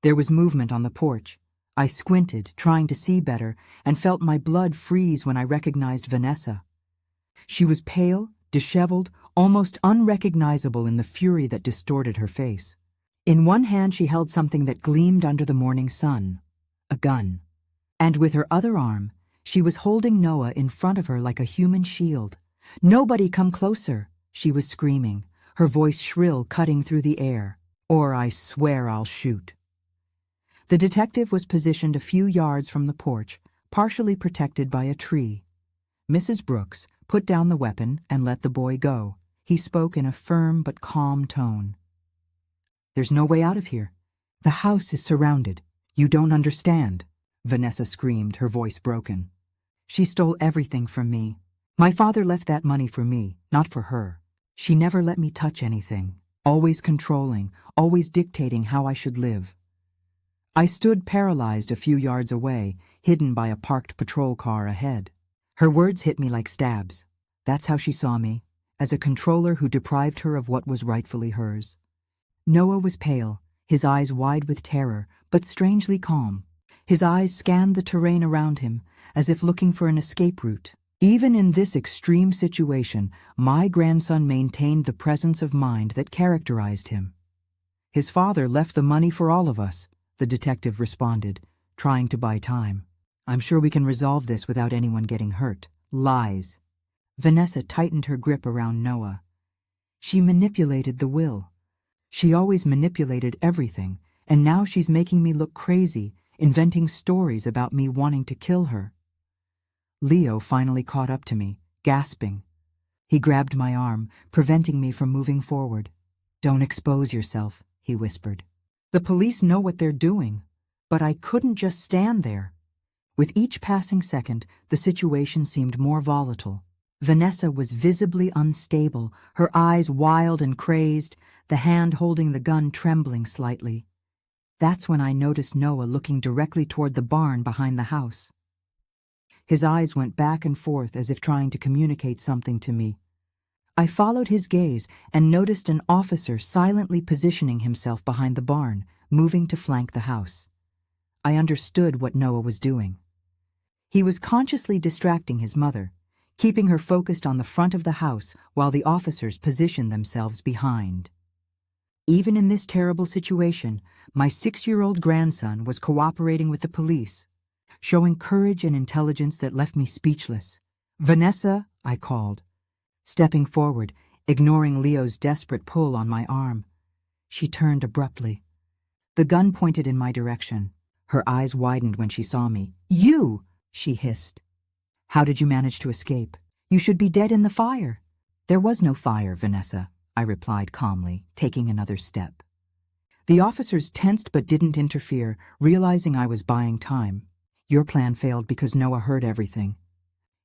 [SPEAKER 1] There was movement on the porch. I squinted, trying to see better, and felt my blood freeze when I recognized Vanessa. She was pale, disheveled, almost unrecognizable in the fury that distorted her face. In one hand she held something that gleamed under the morning sun, a gun. And with her other arm, she was holding Noah in front of her like a human shield. "Nobody come closer," she was screaming, her voice shrill, cutting through the air. "Or I swear I'll shoot." The detective was positioned a few yards from the porch, partially protected by a tree. Mrs. Brooks put down the weapon and let the boy go. He spoke in a firm but calm tone. "There's no way out of here. The house is surrounded. You don't understand," Vanessa screamed, her voice broken. "She stole everything from me. My father left that money for me, not for her. She never let me touch anything, always controlling, always dictating how I should live." I stood paralyzed a few yards away, hidden by a parked patrol car ahead. Her words hit me like stabs. That's how she saw me, as a controller who deprived her of what was rightfully hers. Noah was pale, his eyes wide with terror, but strangely calm. His eyes scanned the terrain around him, as if looking for an escape route. Even in this extreme situation, my grandson maintained the presence of mind that characterized him. "His father left the money for all of us," the detective responded, trying to buy time. "I'm sure we can resolve this without anyone getting hurt." Lies. Vanessa tightened her grip around Noah. She manipulated the will. She always manipulated everything, and now she's making me look crazy, inventing stories about me wanting to kill her. Leo finally caught up to me, gasping. He grabbed my arm, preventing me from moving forward. "Don't expose yourself," he whispered. "The police know what they're doing." But I couldn't just stand there. With each passing second, the situation seemed more volatile. Vanessa was visibly unstable, her eyes wild and crazed, the hand holding the gun trembling slightly. That's when I noticed Noah looking directly toward the barn behind the house. His eyes went back and forth as if trying to communicate something to me. I followed his gaze and noticed an officer silently positioning himself behind the barn, moving to flank the house. I understood what Noah was doing. He was consciously distracting his mother, keeping her focused on the front of the house while the officers positioned themselves behind. Even in this terrible situation, my 6-year-old grandson was cooperating with the police, showing courage and intelligence that left me speechless. "Vanessa," I called, stepping forward, ignoring Leo's desperate pull on my arm. She turned abruptly. The gun pointed in my direction. Her eyes widened when she saw me. "You!" she hissed. "How did you manage to escape? You should be dead in the fire." "There was no fire, Vanessa," I replied calmly, taking another step. The officers tensed but didn't interfere, realizing I was buying time. "Your plan failed because Noah heard everything.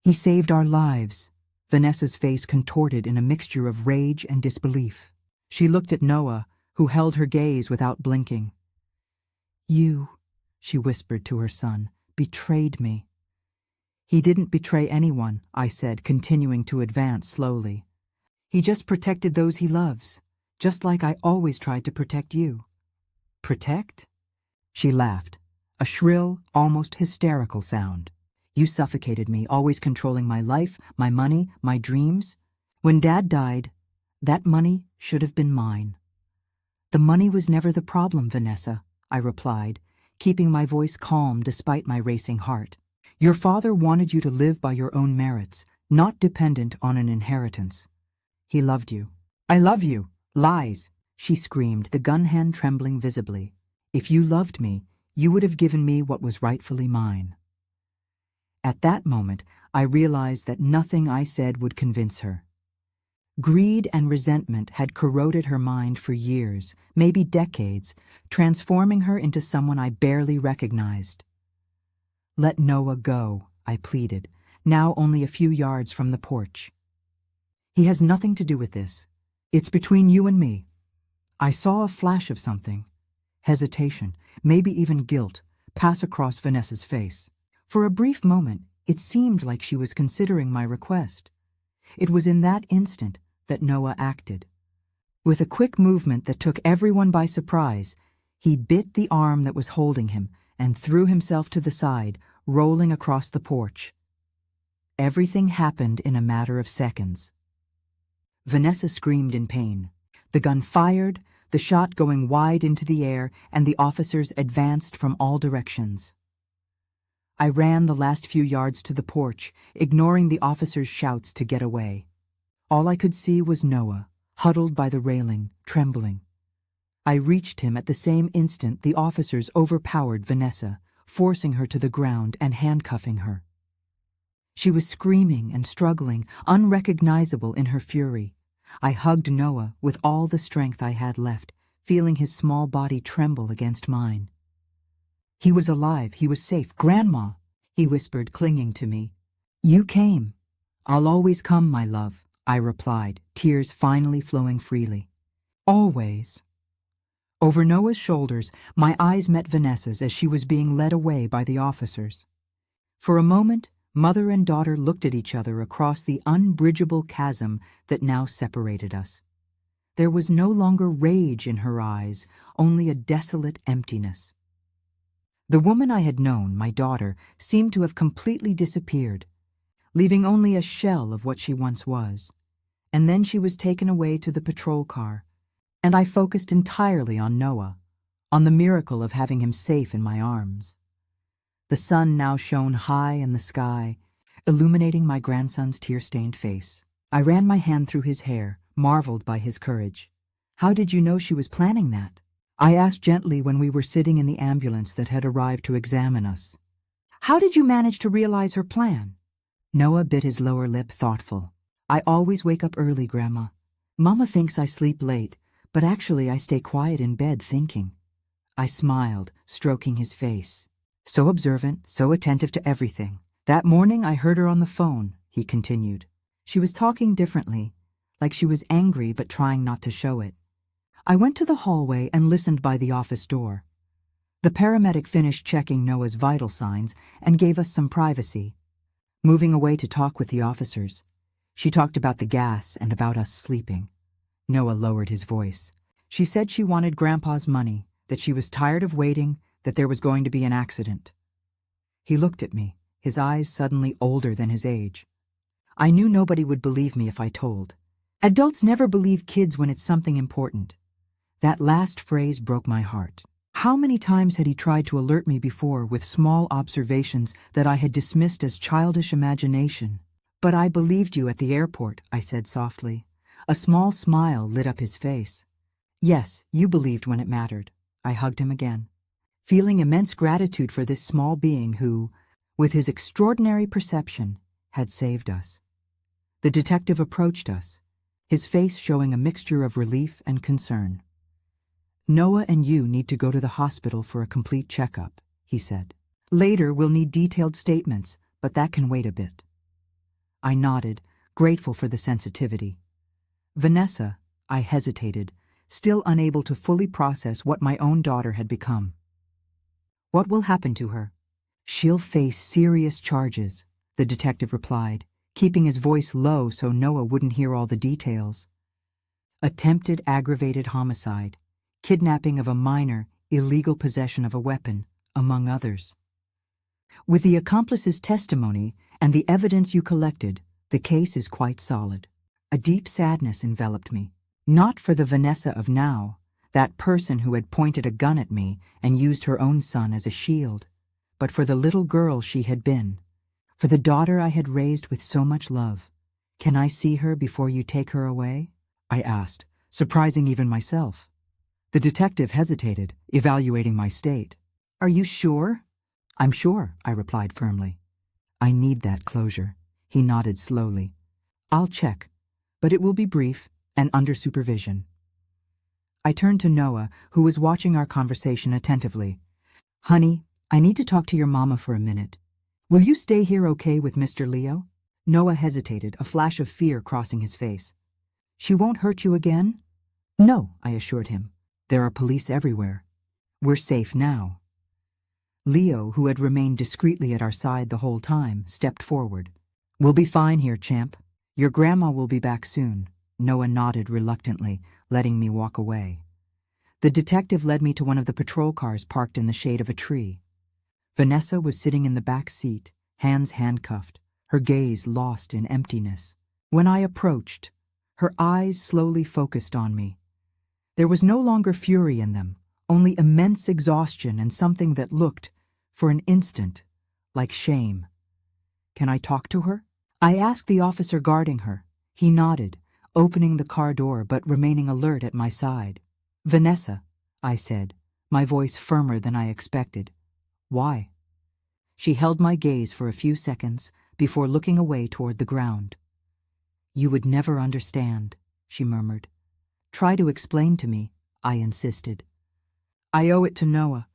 [SPEAKER 1] He saved our lives." Vanessa's face contorted in a mixture of rage and disbelief. She looked at Noah, who held her gaze without blinking. "You," she whispered to her son, "betrayed me." "He didn't betray anyone," I said, continuing to advance slowly. "He just protected those he loves, just like I always tried to protect you." "Protect?" She laughed, a shrill, almost hysterical sound. You suffocated me, always controlling my life, my money, my dreams. When Dad died, that money should have been mine. The money was never the problem, Vanessa, I replied, keeping my voice calm despite my racing heart. Your father wanted you to live by your own merits, not dependent on an inheritance. He loved you. I love you. Lies, she screamed, the gun hand trembling visibly. If you loved me, you would have given me what was rightfully mine. At that moment, I realized that nothing I said would convince her. Greed and resentment had corroded her mind for years, maybe decades, transforming her into someone I barely recognized. Let Noah go, I pleaded, now only a few yards from the porch. He has nothing to do with this. It's between you and me. I saw a flash of something, hesitation, maybe even guilt, pass across Vanessa's face. For a brief moment, it seemed like she was considering my request. It was in that instant that Noah acted. With a quick movement that took everyone by surprise, he bit the arm that was holding him and threw himself to the side, rolling across the porch. Everything happened in a matter of seconds. Vanessa screamed in pain. The gun fired, the shot going wide into the air, and the officers advanced from all directions. I ran the last few yards to the porch, ignoring the officers' shouts to get away. All I could see was Noah, huddled by the railing, trembling. I reached him at the same instant the officers overpowered Vanessa, forcing her to the ground and handcuffing her. She was screaming and struggling, unrecognizable in her fury. I hugged Noah with all the strength I had left, feeling his small body tremble against mine. He was alive, he was safe. Grandma, he whispered, clinging to me. You came. I'll always come, my love, I replied, tears finally flowing freely. Always. Over Noah's shoulders, my eyes met Vanessa's as she was being led away by the officers. For a moment, mother and daughter looked at each other across the unbridgeable chasm that now separated us. There was no longer rage in her eyes, only a desolate emptiness. The woman I had known, my daughter, seemed to have completely disappeared, leaving only a shell of what she once was. And then she was taken away to the patrol car, and I focused entirely on Noah, on the miracle of having him safe in my arms. The sun now shone high in the sky, illuminating my grandson's tear-stained face. I ran my hand through his hair, marveled by his courage. How did you know she was planning that? I asked gently when we were sitting in the ambulance that had arrived to examine us. How did you manage to realize her plan? Noah bit his lower lip, thoughtful. I always wake up early, Grandma. Mama thinks I sleep late, but actually I stay quiet in bed thinking. I smiled, stroking his face. So observant, so attentive to everything. That morning I heard her on the phone, he continued. She was talking differently, like she was angry but trying not to show it. I went to the hallway and listened by the office door. The paramedic finished checking Noah's vital signs and gave us some privacy. Moving away to talk with the officers, she talked about the gas and about us sleeping. Noah lowered his voice. She said she wanted Grandpa's money, that she was tired of waiting, that there was going to be an accident. He looked at me, his eyes suddenly older than his age. I knew nobody would believe me if I told. Adults never believe kids when it's something important. That last phrase broke my heart. How many times had he tried to alert me before with small observations that I had dismissed as childish imagination? But I believed you at the airport, I said softly. A small smile lit up his face. Yes, you believed when it mattered. I hugged him again, feeling immense gratitude for this small being who, with his extraordinary perception, had saved us. The detective approached us, his face showing a mixture of relief and concern. Noah and you need to go to the hospital for a complete checkup, he said. Later we'll need detailed statements, but that can wait a bit. I nodded, grateful for the sensitivity. Vanessa, I hesitated, still unable to fully process what my own daughter had become. What will happen to her? She'll face serious charges, the detective replied, keeping his voice low so Noah wouldn't hear all the details. Attempted aggravated homicide, kidnapping of a minor, illegal possession of a weapon, among others. With the accomplice's testimony and the evidence you collected, the case is quite solid. A deep sadness enveloped me. Not for the Vanessa of now, that person who had pointed a gun at me and used her own son as a shield, but for the little girl she had been, for the daughter I had raised with so much love. "Can I see her before you take her away?" I asked, surprising even myself. The detective hesitated, evaluating my state. "Are you sure?" "I'm sure," I replied firmly. "I need that closure." He nodded slowly. "I'll check, but it will be brief and under supervision." I turned to Noah, who was watching our conversation attentively. "Honey, I need to talk to your mama for a minute. Will you stay here okay with Mr. Leo?" Noah hesitated, a flash of fear crossing his face. "She won't hurt you again?" "No," I assured him. "There are police everywhere. We're safe now." Leo, who had remained discreetly at our side the whole time, stepped forward. "We'll be fine here, champ. Your grandma will be back soon." Noah nodded reluctantly, letting me walk away. The detective led me to one of the patrol cars parked in the shade of a tree. Vanessa was sitting in the back seat, hands handcuffed, her gaze lost in emptiness. When I approached, her eyes slowly focused on me. There was no longer fury in them, only immense exhaustion and something that looked, for an instant, like shame. "Can I talk to her?" I asked the officer guarding her. He nodded, opening the car door but remaining alert at my side. "Vanessa," I said, my voice firmer than I expected. "Why?" She held my gaze for a few seconds before looking away toward the ground. "You would never understand," she murmured. "Try to explain to me," I insisted. "I owe it to Noah.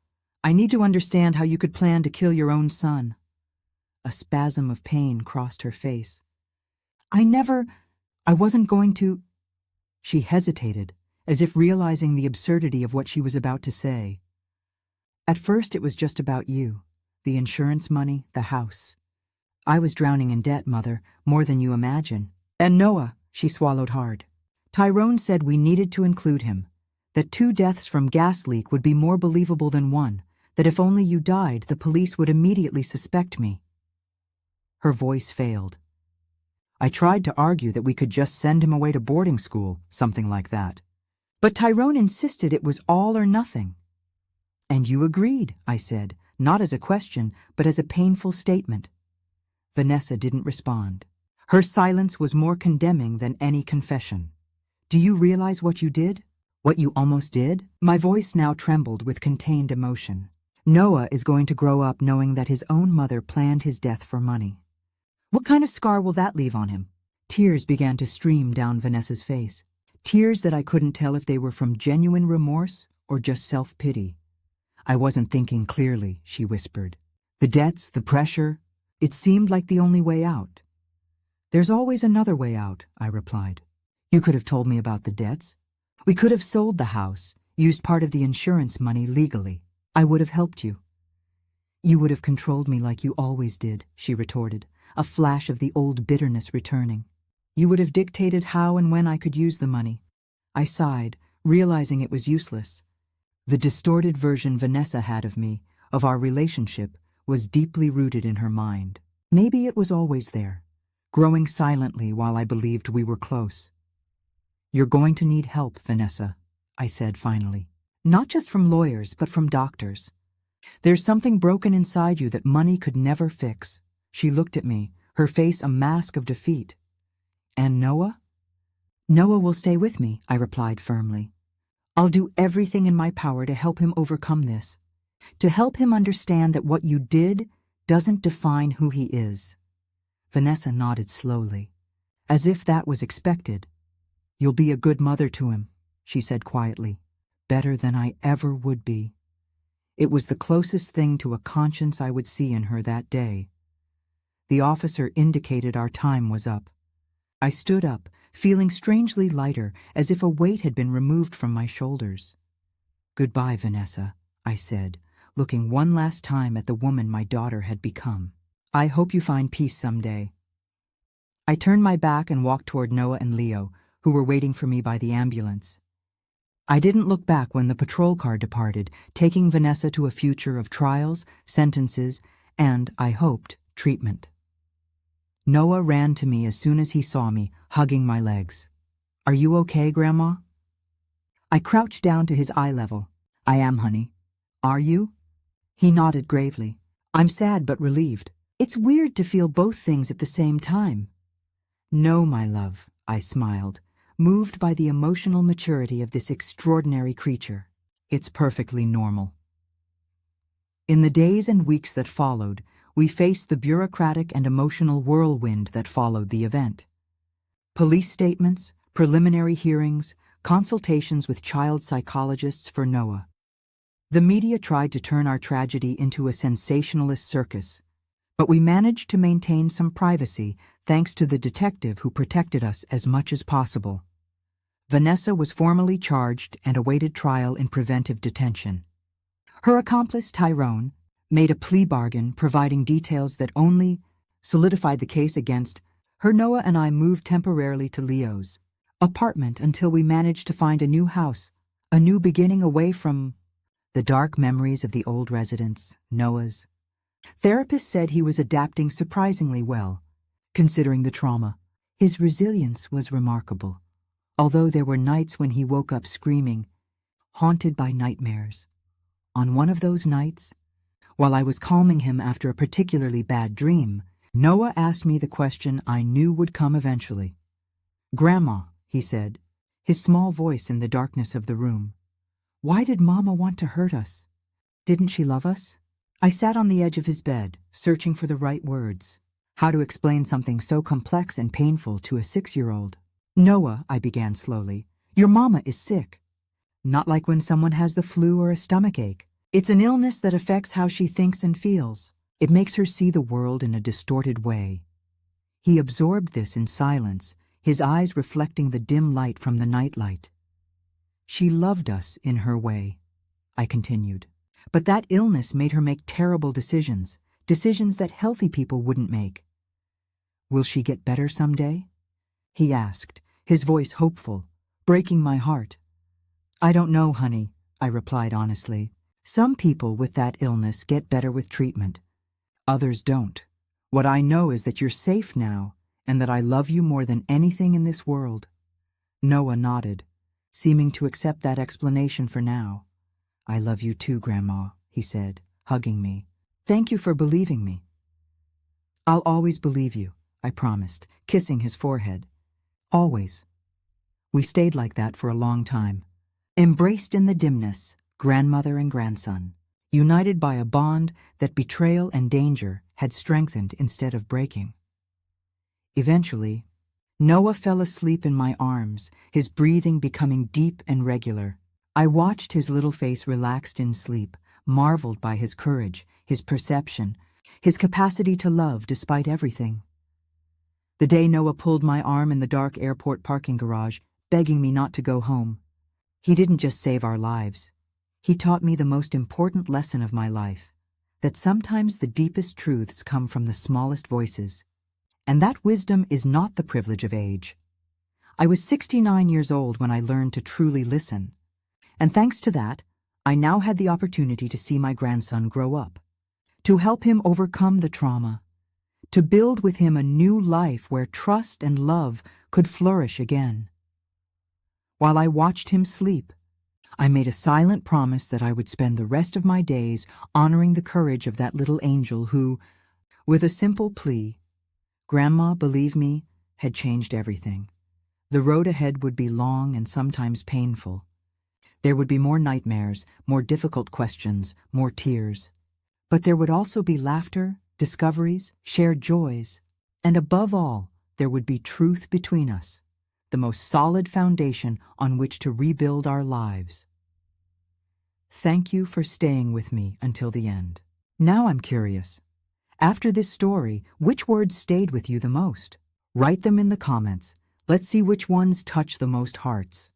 [SPEAKER 1] I need to understand how you could plan to kill your own son." A spasm of pain crossed her face. I wasn't going to—" She hesitated, as if realizing the absurdity of what she was about to say. "At first it was just about you, the insurance money, the house. I was drowning in debt, Mother, more than you imagine. And Noah," she swallowed hard. "Tyrone said we needed to include him, that 2 deaths from gas leak would be more believable than 1, that if only you died, the police would immediately suspect me." Her voice failed. "I tried to argue that we could just send him away to boarding school, something like that. But Tyrone insisted it was all or nothing." "And you agreed," I said, not as a question, but as a painful statement. Vanessa didn't respond. Her silence was more condemning than any confession. "Do you realize what you did? What you almost did?" My voice now trembled with contained emotion. "Noah is going to grow up knowing that his own mother planned his death for money. What kind of scar will that leave on him?" Tears began to stream down Vanessa's face. Tears that I couldn't tell if they were from genuine remorse or just self-pity. "I wasn't thinking clearly," she whispered. "The debts, the pressure, it seemed like the only way out." "There's always another way out," I replied. "You could have told me about the debts. We could have sold the house, used part of the insurance money legally. I would have helped you." "You would have controlled me like you always did," she retorted, a flash of the old bitterness returning. "You would have dictated how and when I could use the money." I sighed, realizing it was useless. The distorted version Vanessa had of me, of our relationship, was deeply rooted in her mind. Maybe it was always there, growing silently while I believed we were close. "You're going to need help, Vanessa," I said finally. "Not just from lawyers, but from doctors. There's something broken inside you that money could never fix." She looked at me, her face a mask of defeat. "And Noah?" "Noah will stay with me," I replied firmly. "I'll do everything in my power to help him overcome this, to help him understand that what you did doesn't define who he is." Vanessa nodded slowly, as if that was expected. "You'll be a good mother to him," she said quietly, "better than I ever would be." It was the closest thing to a conscience I would see in her that day. The officer indicated our time was up. I stood up, feeling strangely lighter, as if a weight had been removed from my shoulders. "Goodbye, Vanessa," I said, looking one last time at the woman my daughter had become. "I hope you find peace someday." I turned my back and walked toward Noah and Leo, who were waiting for me by the ambulance. I didn't look back when the patrol car departed, taking Vanessa to a future of trials, sentences, and, I hoped, treatment. Noah ran to me as soon as he saw me, hugging my legs. "Are you okay, Grandma?" I crouched down to his eye level. "I am, honey. Are you?" He nodded gravely. "I'm sad but relieved. It's weird to feel both things at the same time." "No, my love," I smiled, moved by the emotional maturity of this extraordinary creature. "It's perfectly normal." In the days and weeks that followed, we faced the bureaucratic and emotional whirlwind that followed the event. Police statements, preliminary hearings, consultations with child psychologists for Noah. The media tried to turn our tragedy into a sensationalist circus, but we managed to maintain some privacy thanks to the detective who protected us as much as possible. Vanessa was formally charged and awaited trial in preventive detention. Her accomplice, Tyrone, made a plea bargain providing details that only solidified the case against her. Noah and I moved temporarily to Leo's apartment until we managed to find a new house, a new beginning away from the dark memories of the old residence, Noah's. Therapists said he was adapting surprisingly well, considering the trauma. His resilience was remarkable, although there were nights when he woke up screaming, haunted by nightmares. On one of those nights, while I was calming him after a particularly bad dream, Noah asked me the question I knew would come eventually. "Grandma," he said, his small voice in the darkness of the room, "why did Mama want to hurt us? Didn't she love us?" I sat on the edge of his bed, searching for the right words. How to explain something so complex and painful to a 6-year-old? "Noah," I began slowly, "your mama is sick. Not like when someone has the flu or a stomachache. It's an illness that affects how she thinks and feels. It makes her see the world in a distorted way." He absorbed this in silence, his eyes reflecting the dim light from the nightlight. "She loved us in her way," I continued. "But that illness made her make terrible decisions, decisions that healthy people wouldn't make." "Will she get better someday?" he asked, his voice hopeful, breaking my heart. "I don't know, honey," I replied honestly. "Some people with that illness get better with treatment. Others don't. What I know is that you're safe now, and that I love you more than anything in this world." Noah nodded, seeming to accept that explanation for now. "I love you too, Grandma," he said, hugging me. "Thank you for believing me." "I'll always believe you," I promised, kissing his forehead. "Always." We stayed like that for a long time, embraced in the dimness, grandmother and grandson, united by a bond that betrayal and danger had strengthened instead of breaking. Eventually, Noah fell asleep in my arms, his breathing becoming deep and regular. I watched his little face relaxed in sleep, marveled by his courage, his perception, his capacity to love despite everything. The day Noah pulled my arm in the dark airport parking garage, begging me not to go home, he didn't just save our lives. He taught me the most important lesson of my life, that sometimes the deepest truths come from the smallest voices. And that wisdom is not the privilege of age. I was 69 years old when I learned to truly listen. And thanks to that, I now had the opportunity to see my grandson grow up, to help him overcome the trauma, to build with him a new life where trust and love could flourish again. While I watched him sleep, I made a silent promise that I would spend the rest of my days honoring the courage of that little angel who, with a simple plea, "Grandma, believe me," had changed everything. The road ahead would be long and sometimes painful. There would be more nightmares, more difficult questions, more tears. But there would also be laughter, discoveries, shared joys, and above all, there would be truth between us, the most solid foundation on which to rebuild our lives. Thank you for staying with me until the end. Now I'm curious. After this story, which words stayed with you the most? Write them in the comments. Let's see which ones touch the most hearts.